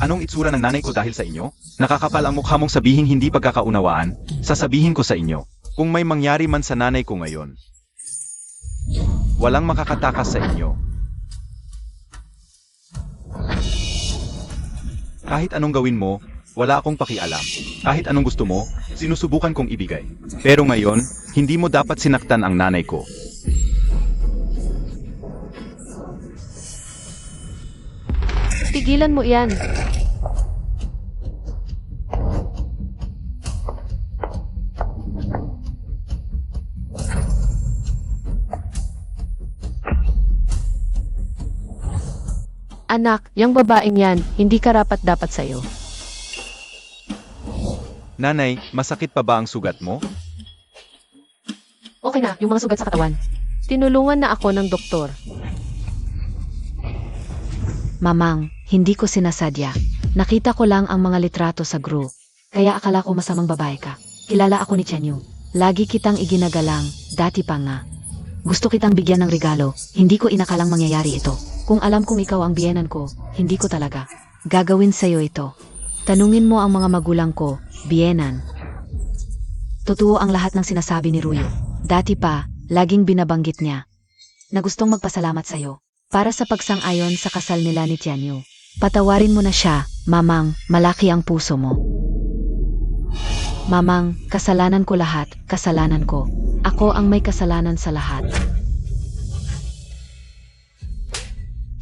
Anong itsura ng nanay ko dahil sa inyo? Nakakapal ang mukha mong sabihing hindi pagkakaunawaan, sasabihin ko sa inyo. Kung may mangyari man sa nanay ko ngayon, walang makakatakas sa inyo. Kahit anong gawin mo, wala akong pakialam. Kahit anong gusto mo, sinusubukan kong ibigay. Pero ngayon, hindi mo dapat sinaktan ang nanay ko. Tigilan mo yan. Anak, yung babaeng yan, hindi karapat-dapat sa'yo. Nanay, masakit pa ba ang sugat mo? Okay na, yung mga sugat sa katawan. Tinulungan na ako ng doktor. Mamang, hindi ko sinasadya. Nakita ko lang ang mga litrato sa group. Kaya akala ko masamang babae ka. Kilala ako ni Chanyu. Lagi kitang iginagalang, dati pa nga. Gusto kitang bigyan ng regalo, hindi ko inakalang mangyayari ito. Kung alam kong ikaw ang biyenan ko, hindi ko talaga gagawin sa'yo ito. Tanungin mo ang mga magulang ko, biyenan. Totoo ang lahat ng sinasabi ni Ruyo. Dati pa, laging binabanggit niya na gustong magpasalamat sa'yo para sa pagsang-ayon sa kasal nila ni Tianyu. Patawarin mo na siya, Mamang, malaki ang puso mo. Mamang, kasalanan ko lahat, kasalanan ko. Ako ang may kasalanan sa lahat.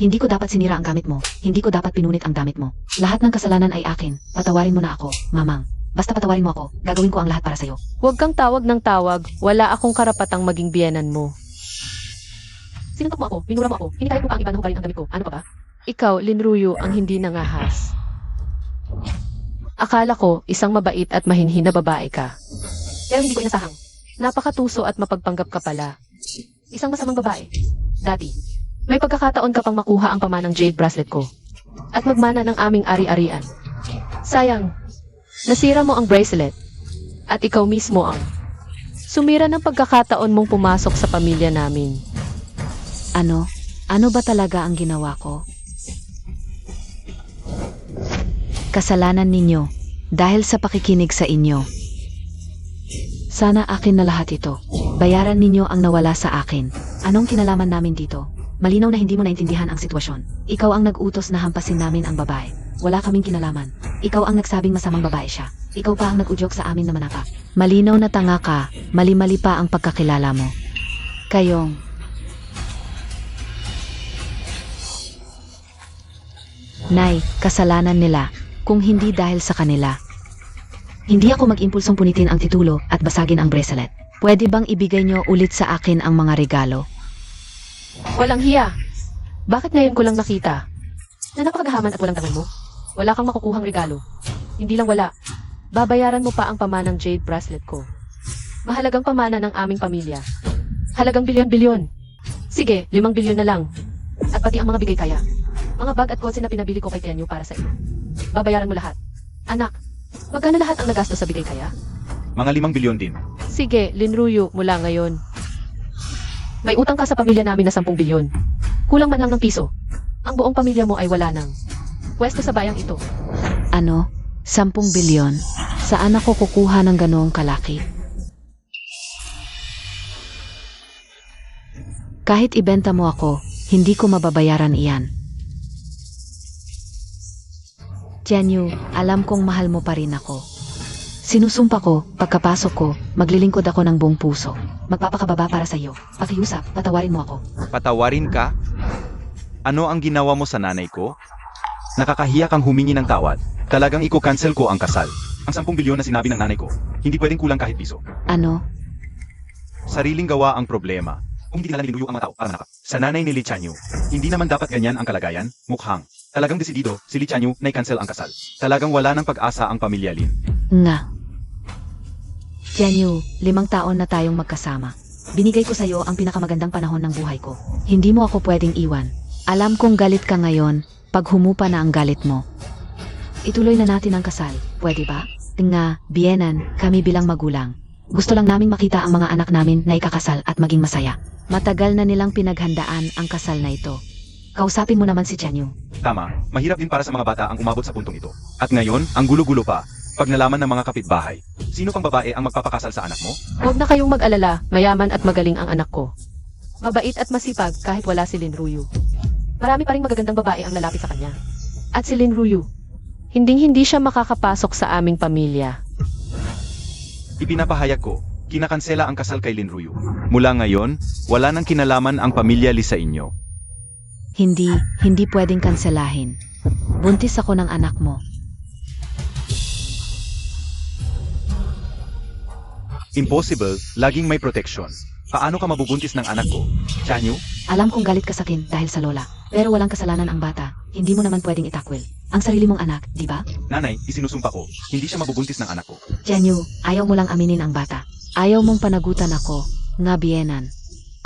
Hindi ko dapat sinira ang gamit mo. Hindi ko dapat pinunit ang damit mo. Lahat ng kasalanan ay akin. Patawarin mo na ako, Mamang. Basta patawarin mo ako, gagawin ko ang lahat para sa'yo. Huwag kang tawag ng tawag, wala akong karapatang maging biyenan mo. Sinuntok mo ako, minura mo ako, hinikayat mo pa ang iba na hugarin ang damit ko. Ano pa ba? Ikaw, Linruyo, ang hindi nangahas. Akala ko, isang mabait at mahinhin na babae ka. Pero hindi ko inasahang. Napakatuso at mapagpanggap ka pala. Isang masamang babae. Daddy, may pagkakataon ka pang makuha ang pamanang jade bracelet ko. At magmana ng aming ari-arian. Sayang, nasira mo ang bracelet. At ikaw mismo ang sumira ng pagkakataon mong pumasok sa pamilya namin. Ano? Ano ba talaga ang ginawa ko? Kasalanan ninyo dahil sa pakikinig sa inyo. Sana akin na lahat ito. Bayaran ninyo ang nawala sa akin. Anong kinalaman namin dito? Malinaw na hindi mo naintindihan ang sitwasyon. Ikaw ang nag-utos na hampasin namin ang babae. Wala kaming kinalaman. Ikaw ang nagsabing masamang babae siya. Ikaw pa ang nag-udyok sa amin na manapa. Malinaw na tanga ka, mali-mali pa ang pagkakilala mo. Kayong Nay, kasalanan nila, kung hindi dahil sa kanila. Hindi ako mag-impulsong punitin ang titulo at basagin ang bracelet. Pwede bang ibigay nyo ulit sa akin ang mga regalo? Walang hiya. Bakit ngayon ko lang nakita? Na napakagahaman at walang tangan mo? Wala kang makukuhang regalo. Hindi lang wala. Babayaran mo pa ang pamanang jade bracelet ko. Mahalagang pamana ng aming pamilya. Halagang bilyon-bilyon. Sige, 5 bilyon na lang. At pati ang mga bigay kaya. Mga bag at kotse na pinabili ko kay Tenyo para sa iyo. Babayaran mo lahat. Anak, magkano lahat ang nagastos sa bigay kaya? Mga 5 bilyon din. Sige, Linruyo mula ngayon. May utang ka sa pamilya namin na 10 bilyon. Kulang man lang ng piso. Ang buong pamilya mo ay wala nang pwesto sa bayang ito. Ano? 10 bilyon? Saan ako kukuha ng ganoong kalaki? Kahit ibenta mo ako, hindi ko mababayaran iyan. Jianyu, alam kong mahal mo pa rin ako. Sinusumpa ko, pagkapasok ko, maglilingkod ako ng buong puso. Magpapakababa para sa iyo. Pakiusap, patawarin mo ako. Patawarin ka? Ano ang ginawa mo sa nanay ko? Nakakahiya kang humingi ng tawad. Talagang iko-cancel ko ang kasal. Ang 10 bilyon na sinabi ng nanay ko, hindi pwedeng kulang kahit piso. Ano? Sariling gawa ang problema. Kung hindi nila niluyo ang mga tao para manakap. Sa nanay ni Li Chanyu, hindi naman dapat ganyan ang kalagayan, mukhang. Talagang desidido, si Li Chanyu na i-cancel ang kasal. Talagang wala ng pag-asa ang pamilya Lin. Nga. Jianyu, 5 taon na tayong magkasama. Binigay ko sa'yo ang pinakamagandang panahon ng buhay ko. Hindi mo ako pwedeng iwan. Alam kong galit ka ngayon, pag humupa na ang galit mo. Ituloy na natin ang kasal, pwede ba? Nga, Bienan, kami bilang magulang. Gusto lang naming makita ang mga anak namin na ikakasal at maging masaya. Matagal na nilang pinaghandaan ang kasal na ito. Kausapin mo naman si Jianyu. Tama, mahirap din para sa mga bata ang umabot sa puntong ito. At ngayon, ang gulo-gulo pa, pag nalaman ng mga kapitbahay. Sino pang babae ang magpapakasal sa anak mo? Huwag na kayong mag-alala, mayaman at magaling ang anak ko. Mabait at masipag kahit wala si Lin Ruyu. Marami pa ring magagandang babae ang lalapit sa kanya. At si Lin Ruyu, hindi siya makakapasok sa aming pamilya. Ipinapahayag ko, kinakansela ang kasal kay Lin Ruyu. Mula ngayon, wala nang kinalaman ang pamilya Li sa inyo. Hindi pwedeng kanselahin. Buntis ako ng anak mo. Impossible, laging may protection. Paano ka mabubuntis ng anak ko? Chanyu? Alam kong galit ka sa akin dahil sa lola. Pero walang kasalanan ang bata. Hindi mo naman pwedeng itakwil. Ang sarili mong anak, di ba? Nanay, isinusumpa ko, hindi siya mabubuntis ng anak ko. Jianyu, ayaw mo lang aminin ang bata. Ayaw mong panagutan ako, nga Bienan.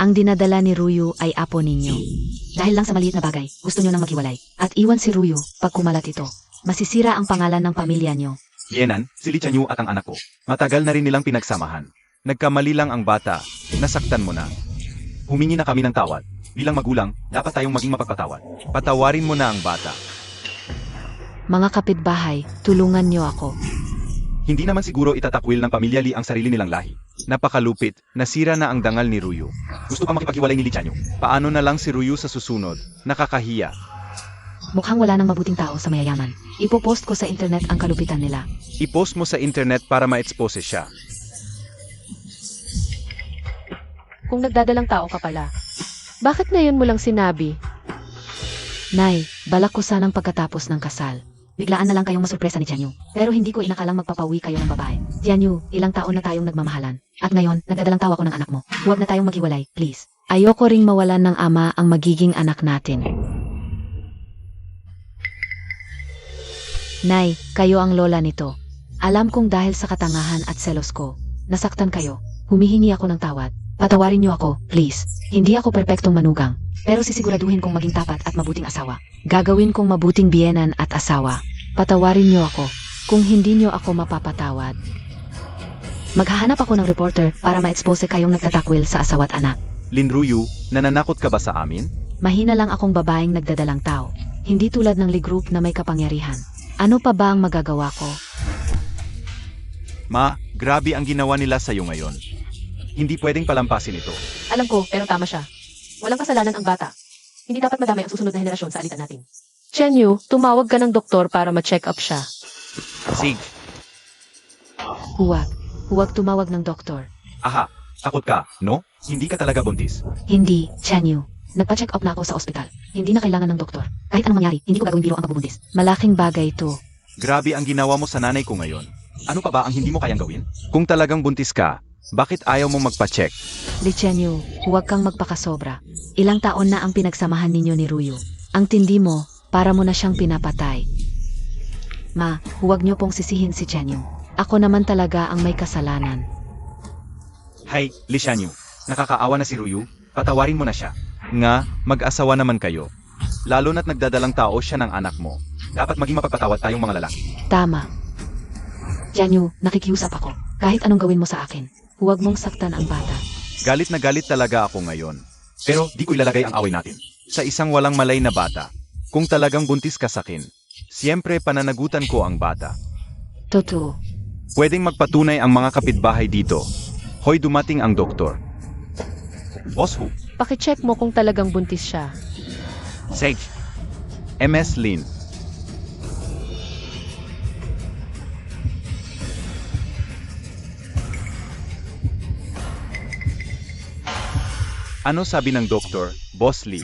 Ang dinadala ni Ruyu ay apo ninyo. Dahil lang sa maliit na bagay, gusto nyo nang maghiwalay. At iwan si Ruyu pag kumalat ito. Masisira ang pangalan ng pamilya nyo. Yenan, si Li Chanyu at ang anak ko. Matagal na rin nilang pinagsamahan. Nagkamali lang ang bata, nasaktan mo na. Humingi na kami ng tawad. Bilang magulang, dapat tayong maging mapagpatawad. Patawarin mo na ang bata. Mga kapitbahay, tulungan nyo ako. Hindi naman siguro itatakwil ng pamilya Li ang sarili nilang lahi. Napakalupit, nasira na ang dangal ni Ruyu. Gusto pa makipaghiwalay ni Li Chanyu. Paano na lang si Ruyu sa susunod? Nakakahiya. Mukhang wala nang mabuting tao sa mayayaman. Ipopost ko sa internet ang kalupitan nila. I-post mo sa internet para ma-expose siya. Kung nagdadalang tao ka pala, bakit ngayon mo lang sinabi? Nay, balak ko sanang pagkatapos ng kasal. Biglaan na lang kayong masurpresa ni Jianyu. Pero hindi ko inakalang magpapawi kayo ng babae. Jianyu, ilang taon na tayong nagmamahalan. At ngayon, nagdadalang tawa ko ng anak mo. Huwag na tayong maghiwalay, please. Ayoko ring mawalan ng ama ang magiging anak natin. Nay, kayo ang lola nito. Alam kong dahil sa katangahan at selos ko, nasaktan kayo. Humihingi ako ng tawad. Patawarin niyo ako, please. Hindi ako perpektong manugang. Pero sisiguraduhin kong maging tapat at mabuting asawa. Gagawin kong mabuting biyenan at asawa. Patawarin niyo ako. Kung hindi niyo ako mapapatawad, maghahanap ako ng reporter para ma-expose kayong nagtatakwil sa asawa at anak. Lin Ruyu, nananakot ka ba sa amin? Mahina lang akong babaeng nagdadalang tao. Hindi tulad ng Li Group na may kapangyarihan. Ano pa ba ang magagawa ko? Ma, grabe ang ginawa nila sa'yo ngayon. Hindi pwedeng palampasin ito. Alam ko, pero tama siya. Walang kasalanan ang bata. Hindi dapat madami ang susunod na henerasyon sa alitan natin. Chenyu, tumawag ka ng doktor para ma-check up siya. Sig, Huwag. Huwag tumawag ng doktor. aha, takot ka, no? Hindi ka talaga buntis. Hindi, Jianyu. Nagpa-check up na ako sa ospital. Hindi na kailangan ng doktor. Kahit anong mangyari, hindi ko gagawin biro ang pagbubuntis. Malaking bagay ito. Grabe ang ginawa mo sa nanay ko ngayon. Ano pa ba ang hindi mo kayang gawin? Kung talagang buntis ka, bakit ayaw mong magpa-check? Li Jianyu, huwag kang magpakasobra. Ilang taon na ang pinagsamahan ninyo ni Ruyu. Ang tindi mo, para mo na siyang pinapatay. Ma, huwag niyo pong sisihin si Jianyu. Ako naman talaga ang may kasalanan. Hay, Li Shanyu, nakakaawa na si Ruyu, patawarin mo na siya. Nga, mag-asawa naman kayo. Lalo na't nagdadalang tao siya ng anak mo. Dapat maging mapagpatawad tayong mga lalaki. Tama. Jianyu, nakikiusap ako. Kahit anong gawin mo sa akin, huwag mong saktan ang bata. Galit na galit talaga ako ngayon. Pero di ko ilalagay ang away natin sa isang walang malay na bata. Kung talagang buntis ka sakin, siyempre pananagutan ko ang bata. Totoo. Pwedeng magpatunay ang mga kapitbahay dito. Hoy, dumating ang doktor. Boss Who? Pakicheck mo kung talagang buntis siya. Sage. MS Lin. Ano sabi ng doktor, Boss Lee?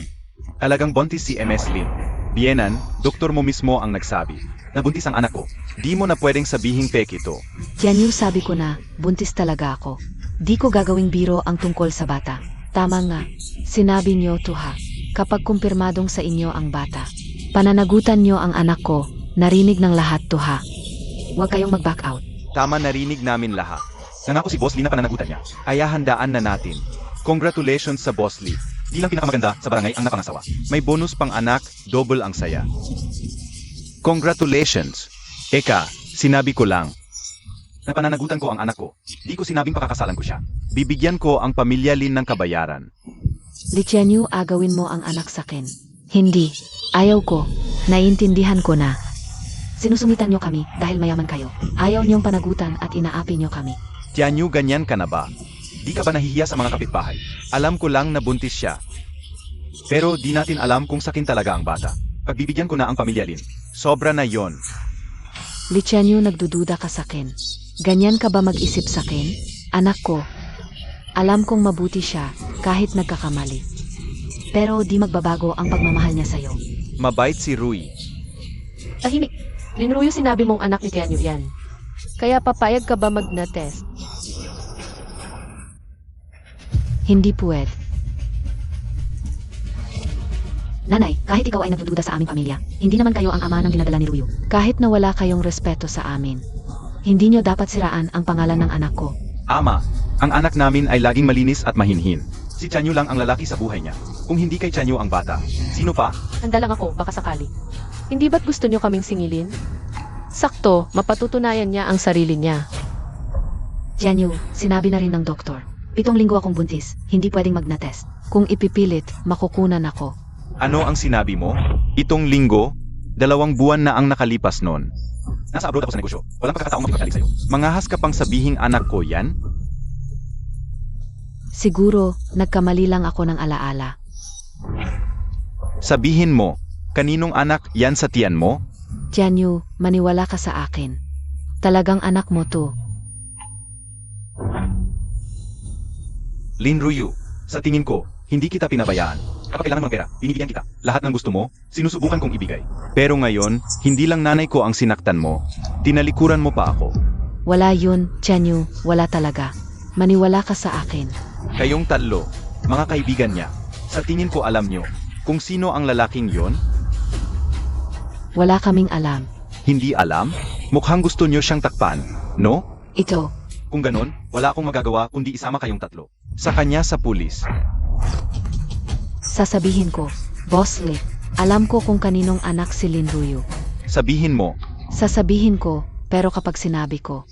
Talagang buntis si MS Lin. Bienan, doktor mo mismo ang nagsabi. Nabuntis ang anak ko. Di mo na pwedeng sabihing fake ito. Tianyu, sabi ko na, buntis talaga ako. Di ko gagawing biro ang tungkol sa bata. Tama nga, sinabi niyo tuha. Kapag kumpirmadong sa inyo ang bata, pananagutan niyo ang anak ko, narinig ng lahat tuha. Huwag kayong mag-back out. Tama, narinig namin lahat. Nangako si Boss Lee na pananagutan niya. Kaya handaan na natin. Congratulations sa Boss Lee. Di lang pinakamaganda sa barangay ang napangasawa. May bonus pang anak, double ang saya. Congratulations. Eka, sinabi ko lang. Napananagutan ko ang anak ko. Di ko sinabing pakakasalan ko siya. Bibigyan ko ang pamilya Lin ng kabayaran. Li Tianyu, agawin mo ang anak sakin. Hindi. Ayaw ko. Naiintindihan ko na. Sinusungitan niyo kami dahil mayaman kayo. Ayaw niyong panagutan at inaapi niyo kami. Tianyu, ganyan ka na ba? Di ka ba nahihiya sa mga kapitbahay? Alam ko lang na buntis siya. Pero di natin alam kung sakin talaga ang bata. Pagbibigyan ko na ang pamilya Lin. Sobra na yon. Li Tianyu, nagdududa ka sakin. Ganyan ka ba mag-isip sakin? Anak ko. Alam kong mabuti siya kahit nagkakamali. Pero di magbabago ang pagmamahal niya sa'yo. Mabait si Rui. Tahimik. Linruyo, sinabi mong anak ni Tianyu yan. Kaya papayag ka ba mag-na-test? Hindi puwed. Nanay, kahit ikaw ay nagdududa sa aming pamilya, hindi naman kayo ang ama ng dinadala ni Ruyo. Kahit na wala kayong respeto sa amin, hindi nyo dapat siraan ang pangalan ng anak ko. Ama, ang anak namin ay laging malinis at mahinhin. Si Tianyu lang ang lalaki sa buhay niya. Kung hindi kay Tianyu ang bata, sino pa? Handa lang ako, baka sakali. Hindi ba't gusto niyo kaming singilin? Sakto, mapatutunayan niya ang sarili niya. Tianyu, sinabi na rin ng doktor. 7 linggo akong buntis, hindi pwedeng magna-test. Kung ipipilit, makukunan ako. Ano ang sinabi mo? 7 linggo? 2 buwan na ang nakalipas noon. Nasa abroad ako sa negosyo. Walang pagkakataong makipagtalik sa'yo. Mangahas ka pang sabihing anak ko yan? Siguro, nagkamali lang ako ng alaala. Sabihin mo, kaninong anak yan sa tiyan mo? Tianyu, maniwala ka sa akin. Talagang anak mo to. Lin Ruyu, sa tingin ko, hindi kita pinabayaan. Kapag kailangan ng pera, binibigyan kita. Lahat ng gusto mo, sinusubukan kong ibigay. Pero ngayon, hindi lang nanay ko ang sinaktan mo, tinalikuran mo pa ako. Wala yun, Tianyu, wala talaga. Maniwala ka sa akin. Kayong tatlo, mga kaibigan niya, sa tingin ko alam nyo, kung sino ang lalaking yon? Wala kaming alam. Hindi alam? Mukhang gusto nyo siyang takpan, no? Ito, Kung ganon, wala akong magagawa kundi isama kayong tatlo. Sa kanya sa pulis. sasabihin ko, Boss Lee, alam ko kung kaninong anak si Lin Ruyu. Sabihin mo, Sasabihin ko, pero kapag sinabi ko,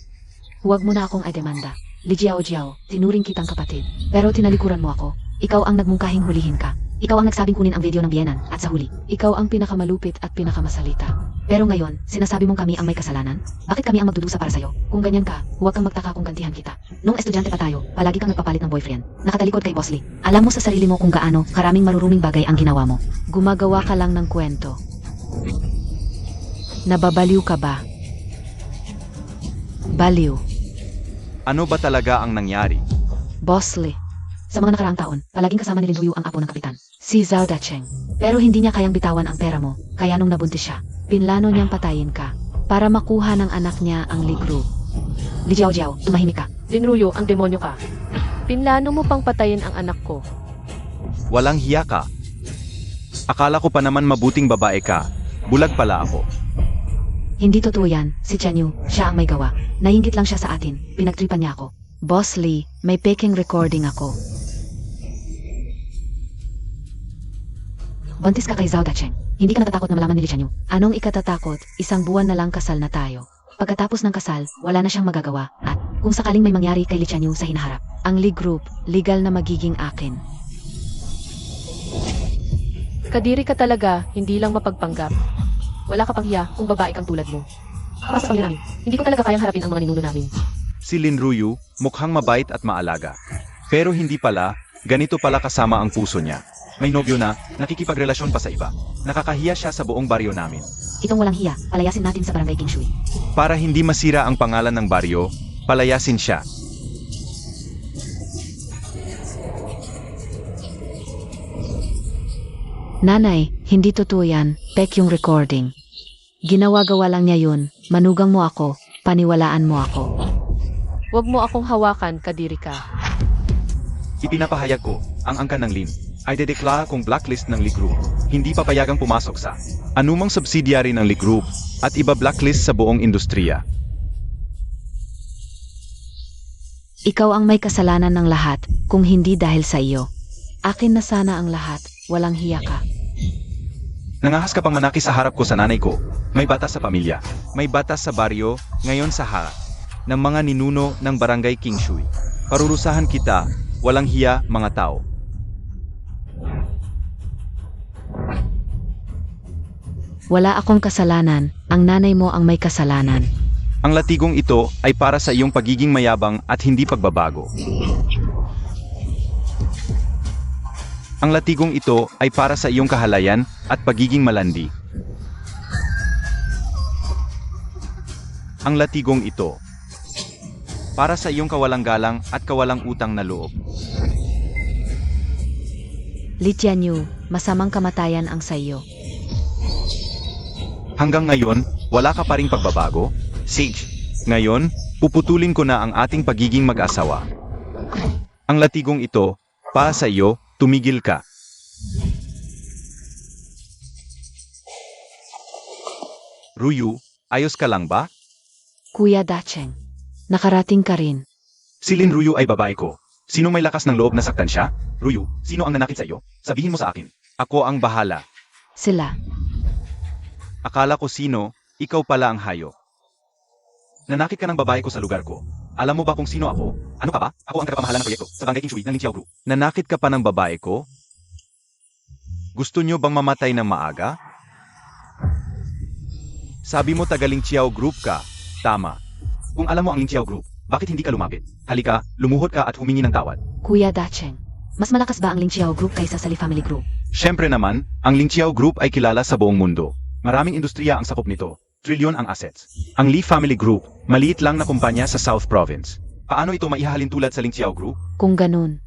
huwag mo na akong idemanda. Li Jiao Jiao, tinuring kitang kapatid. Pero tinalikuran mo ako. Ikaw ang nagmungkahing hulihin ka. Ikaw ang nagsabing kunin ang video ng biyenan, at sa huli, ikaw ang pinakamalupit at pinakamasalita. Pero ngayon, sinasabi mong kami ang may kasalanan? Bakit kami ang magdudusa para sa'yo? Kung ganyan ka, huwag kang magtaka kung gantihan kita. Nung estudyante pa tayo, palagi kang nagpapalit ng boyfriend. Nakatalikod kay Boss Lee. Alam mo sa sarili mo kung gaano karaming maruruming bagay ang ginawa mo. Gumagawa ka lang ng kwento. Nababaliw ka ba? Baliw. ano ba talaga ang nangyari? Boss Lee. Sa mga nakaraang taon, palaging kasama ni Lin Ruyu ang apo ng kapitan, si Zhao Dacheng. Pero hindi niya kayang bitawan ang pera mo, kaya nung nabuntis siya, pinlano niyang patayin ka para makuha ng anak niya ang ligro. Li Jiao Jiao, tumahimik ka. Linruyo, ang demonyo ka. Pinlano mo pang patayin ang anak ko. Walang hiya ka. Akala ko pa naman mabuting babae ka. Bulag pala ako. Hindi totoo yan, si Tianyu, siya ang may gawa. Nainggit lang siya sa atin, pinagtripan niya ako. Boss Lee, may peking recording ako. Buntis ka kay Zhao Dacheng. Hindi ka natatakot na malaman ni Li Tianyu. Anong ikatatakot, 1 buwan na lang kasal na tayo. Pagkatapos ng kasal, wala na siyang magagawa, at Kung sakaling may mangyari kay Li Chanyu sa hinaharap, ang Lee Group, legal na magiging akin. Kadiri ka talaga, hindi lang mapagpanggap. Wala ka pang hiya kung babae kang tulad mo. Para sa pamilya namin, hindi ko talaga kayang harapin ang mga ninuno namin. Si Lin Ruyu, mukhang mabait at maalaga. Pero hindi pala, ganito pala kasama ang puso niya. May nobyo na, nakikipagrelasyon pa sa iba. Nakakahiya siya sa buong baryo namin. Itong walang hiya, palayasin natin sa barangay King Shui. Para hindi masira ang pangalan ng baryo, palayasin siya. Nanay, hindi totoo yan, pek yung recording. Ginawa-gawa lang niya yun, manugang mo ako, paniwalaan mo ako. Huwag mo akong hawakan, kadiri ka. Ipinapahayag ko, ang angkan ng Lin ay dedeklara kong blacklist ng Lee Group. Hindi papayagang pumasok sa anumang subsidiary ng Lee Group at iba blacklist sa buong industriya. Ikaw ang may kasalanan ng lahat, kung hindi dahil sa iyo. Akin na sana ang lahat, walang hiya ka. Nangahas ka pang manaki sa harap ko sa nanay ko. May batas sa pamilya. May batas sa baryo, ngayon sa harap ng mga ninuno ng barangay King Shui. Parurusahan kita, walang hiya mga tao. Wala akong kasalanan, ang nanay mo ang may kasalanan. Ang latigong ito ay para sa iyong pagiging mayabang at hindi pagbabago. Ang latigong ito ay para sa iyong kahalayan at pagiging malandi. Ang latigong ito para sa iyong kawalang galang at kawalang utang na loob. Li Tianyu, masamang kamatayan ang sa iyo. Hanggang ngayon, wala ka pa ring pagbabago? Sage, ngayon, puputulin ko na ang ating pagiging mag-asawa. Ang latigong ito, para sa iyo, tumigil ka. Ruyu, ayos ka lang ba? Kuya Dacheng, nakarating ka rin. Si Lin Ruyu ay babae ko. Sino may lakas ng loob na saktan siya? Ruyu, sino ang nanakit sa iyo? Sabihin mo sa akin. Ako ang bahala. Sila. Akala ko sino, ikaw pala ang hayop. Nanakit ka ng babae ko sa lugar ko. Alam mo ba kung sino ako? Ano ka ba? Ako ang tagapamahala ng proyekto sa Barangay King Shui ng Lin Xiao Group. Nanakit ka pa ng babae ko? Gusto nyo bang mamatay ng maaga? Sabi mo taga Lin Xiao Group ka. Tama. Kung alam mo ang Lin Xiao Group, bakit hindi ka lumapit? Halika, lumuhod ka at humingi ng tawad. Kuya Dacheng, mas malakas ba ang Lin Xiao Group kaysa sa Li Family Group? Siyempre naman, ang Lin Xiao Group ay kilala sa buong mundo. Maraming industriya ang sakop nito. Trilyon ang assets. Ang Li Family Group, maliit lang na kumpanya sa South Province. Paano ito maihahalin tulad sa Lin Xiao Group? Kung ganun,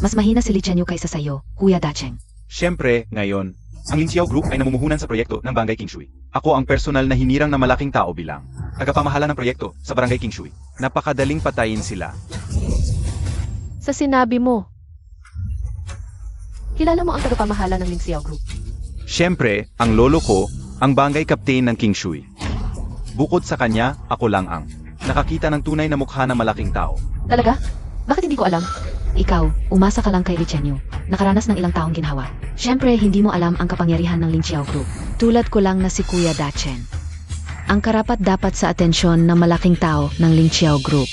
mas mahina si Li Tianyu kaysa sa iyo, Kuya Dacheng. Siyempre, ngayon, ang Lin Xiao Group ay namumuhunan sa proyekto ng Barangay King Shui. Ako ang personal na hinirang na malaking tao bilang tagapamahala ng proyekto sa Barangay King Shui. Napakadaling patayin sila. Sa sinabi mo, kilala mo ang tagapamahala ng Lin Xiao Group. Siyempre, ang lolo ko, ang barangay captain ng King Shui. Bukod sa kanya, ako lang ang nakakita ng tunay na mukha ng malaking tao. Talaga? Bakit hindi ko alam? Ikaw, umasa ka lang kay Li Tianyu. Nakaranas ng ilang taong ginhawa. Siyempre, hindi mo alam ang kapangyarihan ng Lin Xiao Group. Tulad ko lang na si Kuya Dacheng. Ang karapat dapat sa atensyon ng malaking tao ng Lin Xiao Group.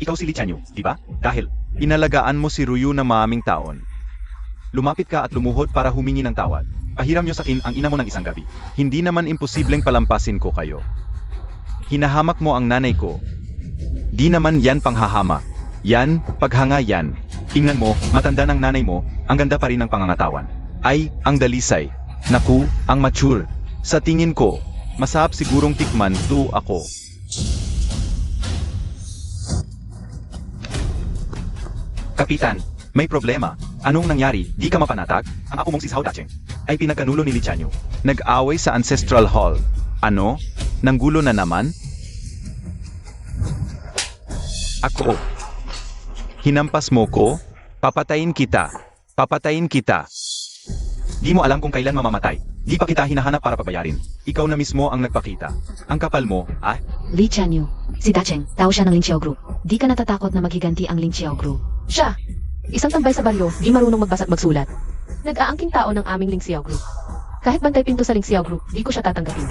Ikaw si Li Tianyu, di ba? Dahil inalagaan mo si Ruyu na maaming taon. Lumapit ka at lumuhod para humingi ng tawad. Pahiram niyo sa akin ang ina mo ng isang gabi. Hindi naman imposibleng palampasin ko kayo. Hinahamak mo ang nanay ko. Di naman yan panghahama. Yan, paghanga yan. Tingnan mo, matanda ng nanay mo, ang ganda pa rin ng pangangatawan. Ay, ang dalisay. Naku, ang mature. Sa tingin ko, masarap sigurong tikman to ako. Kapitan, may problema. Anong nangyari? Di ka mapanatag? Ang ako mong si Xiao Dacheng ay pinagkanulo ni Li Tianyu. Nag-away sa Ancestral Hall. Ano? Nanggulo na naman? Ako. Hinampas mo ko? Papatayin kita. Papatayin kita. Di mo alam kung kailan mamamatay. Di pa kita hinahanap para pabayarin. Ikaw na mismo ang nagpakita. Ang kapal mo, ah? Li Tianyu, si Dacheng, tao siya ng Lin Xiao Group. Di ka natatakot na maghiganti ang Lin Xiao Group. Siya, isang tambay sa baryo, di marunong magbasa at magsulat. Nag-aangking tao ng aming Lin Xiao Group. Kahit bantay pinto sa Ling Xiao Group, di ko siya tatanggapin.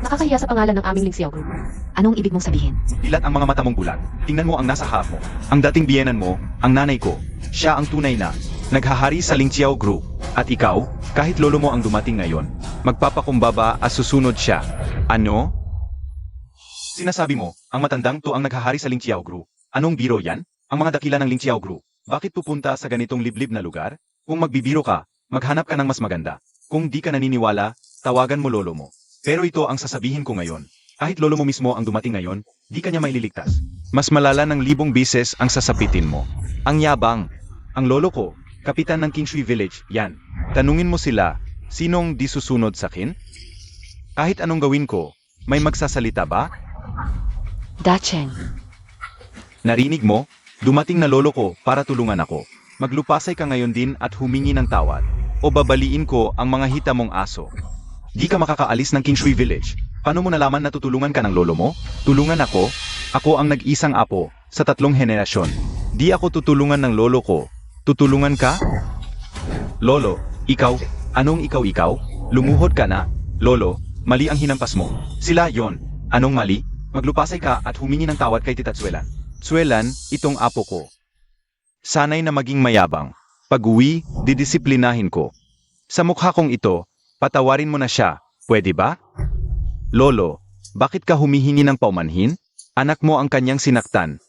Nakakahiya sa pangalan ng aming Ling Xiao Group. Anong ibig mong sabihin? Dilat ang mga mata mong bulag. Tingnan mo ang nasa harap mo. Ang dating biyenan mo, ang nanay ko. Siya ang tunay na naghahari sa Lingqiao Group. At ikaw, kahit lolo mo ang dumating ngayon, magpapakumbaba at susunod siya. Ano? Sinasabi mo, ang matandang to ang naghahari sa Lingqiao Group. Anong biro yan? Ang mga dakila ng Lingqiao Group. Bakit pupunta sa ganitong liblib na lugar? Kung magbibiro ka, maghanap ka ng mas maganda. Kung di ka naniniwala, tawagan mo lolo mo. Pero ito ang sasabihin ko ngayon. Kahit lolo mo mismo ang dumating ngayon, di ka niya maililigtas. Mas malala ng 1,000 beses ang sasapitin mo. Ang yabang. Ang lolo ko, kapitan ng Kingshui Village, yan. Tanungin mo sila, sinong di susunod sa akin? Kahit anong gawin ko, may magsasalita ba? Dacheng. Narinig mo? Dumating na lolo ko para tulungan ako. Maglupasay ka ngayon din at humingi ng tawad. O babaliin ko ang mga hita mong aso. Di ka makakaalis ng Kingshui Village. Paano mo nalaman na tutulungan ka ng lolo mo? Tulungan ako? Ako ang nag-isang apo sa 3 henerasyon. Di ako tutulungan ng lolo ko. Tutulungan ka? Lolo, ikaw? Anong ikaw? Lumuhod ka na? Lolo, mali ang hinampas mo. Sila yon. Anong mali? Maglupasay ka at humingi ng tawad kay Tita Tsuelan. Tsuelan, itong apo ko. Sanay na maging mayabang. Pag-uwi, didisiplinahin ko. Sa mukha kong ito, patawarin mo na siya, pwede ba? Lolo, bakit ka humihingi ng paumanhin? Anak mo ang kanyang sinaktan.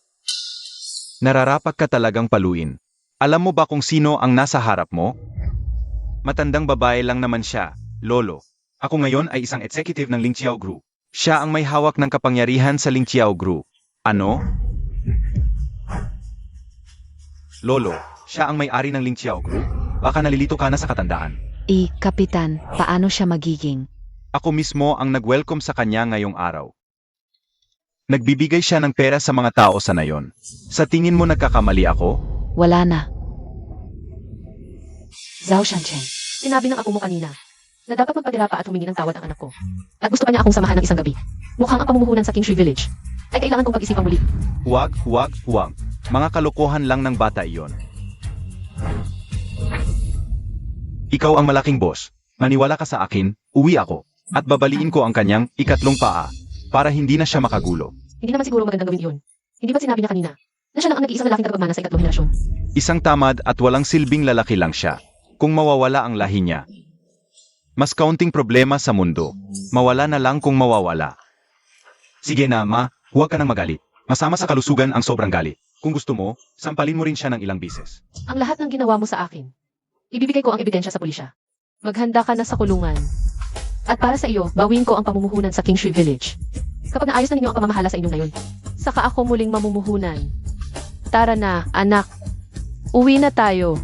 Nararapat ka talagang paluin. Alam mo ba kung sino ang nasa harap mo? Matandang babae lang naman siya, lolo. Ako ngayon ay isang executive ng Lingqiao Group. Siya ang may hawak ng kapangyarihan sa Lingqiao Group. Ano? Lolo, siya ang may-ari ng Lingqiao Group? Baka nalilito ka na sa katandaan. Kapitan, paano siya magiging? Ako mismo ang nag-welcome sa kanya ngayong araw. Nagbibigay siya ng pera sa mga tao sa nayon. Sa tingin mo nagkakamali ako? Wala na. Zhao Shancheng. Sinabi ng apo mo kanina na dapat magpadira pa at humingi ng tawad ang anak ko. At gusto pa niya akong samahan ng isang gabi. Mukhang ang pamumuhunan sa Kingshui Village ay kailangan kong pag-isipan muli. Huwag. Mga kalokohan lang ng bata iyon. Ikaw ang malaking boss. Maniwala ka sa akin, uwi ako. At babaliin ko ang kanyang 3 paa para hindi na siya makagulo. Hindi naman siguro magandang gawin iyon. Hindi ba sinabi niya kanina na siya lang ang nag-iisang lalaking tagapagmana sa 3 henerasyon? Isang tamad at walang silbing lalaki lang siya. Kung mawawala ang lahi niya. Mas kaunting problema sa mundo. Mawala na lang kung mawawala. Sige na, ma, huwag ka nang magalit. Masama sa kalusugan ang sobrang galit. Kung gusto mo, sampalin mo rin siya ng ilang bises. Ang lahat ng ginawa mo sa akin, ibibigay ko ang ebidensya sa pulisya. Maghanda ka na sa kulungan. At para sa iyo, bawin ko ang pamumuhunan sa Kingshui Village. Kapag naayos na ninyo ang pamamahala sa inyong ngayon, saka ako muling mamumuhunan. Tara na, anak. Uwi na tayo.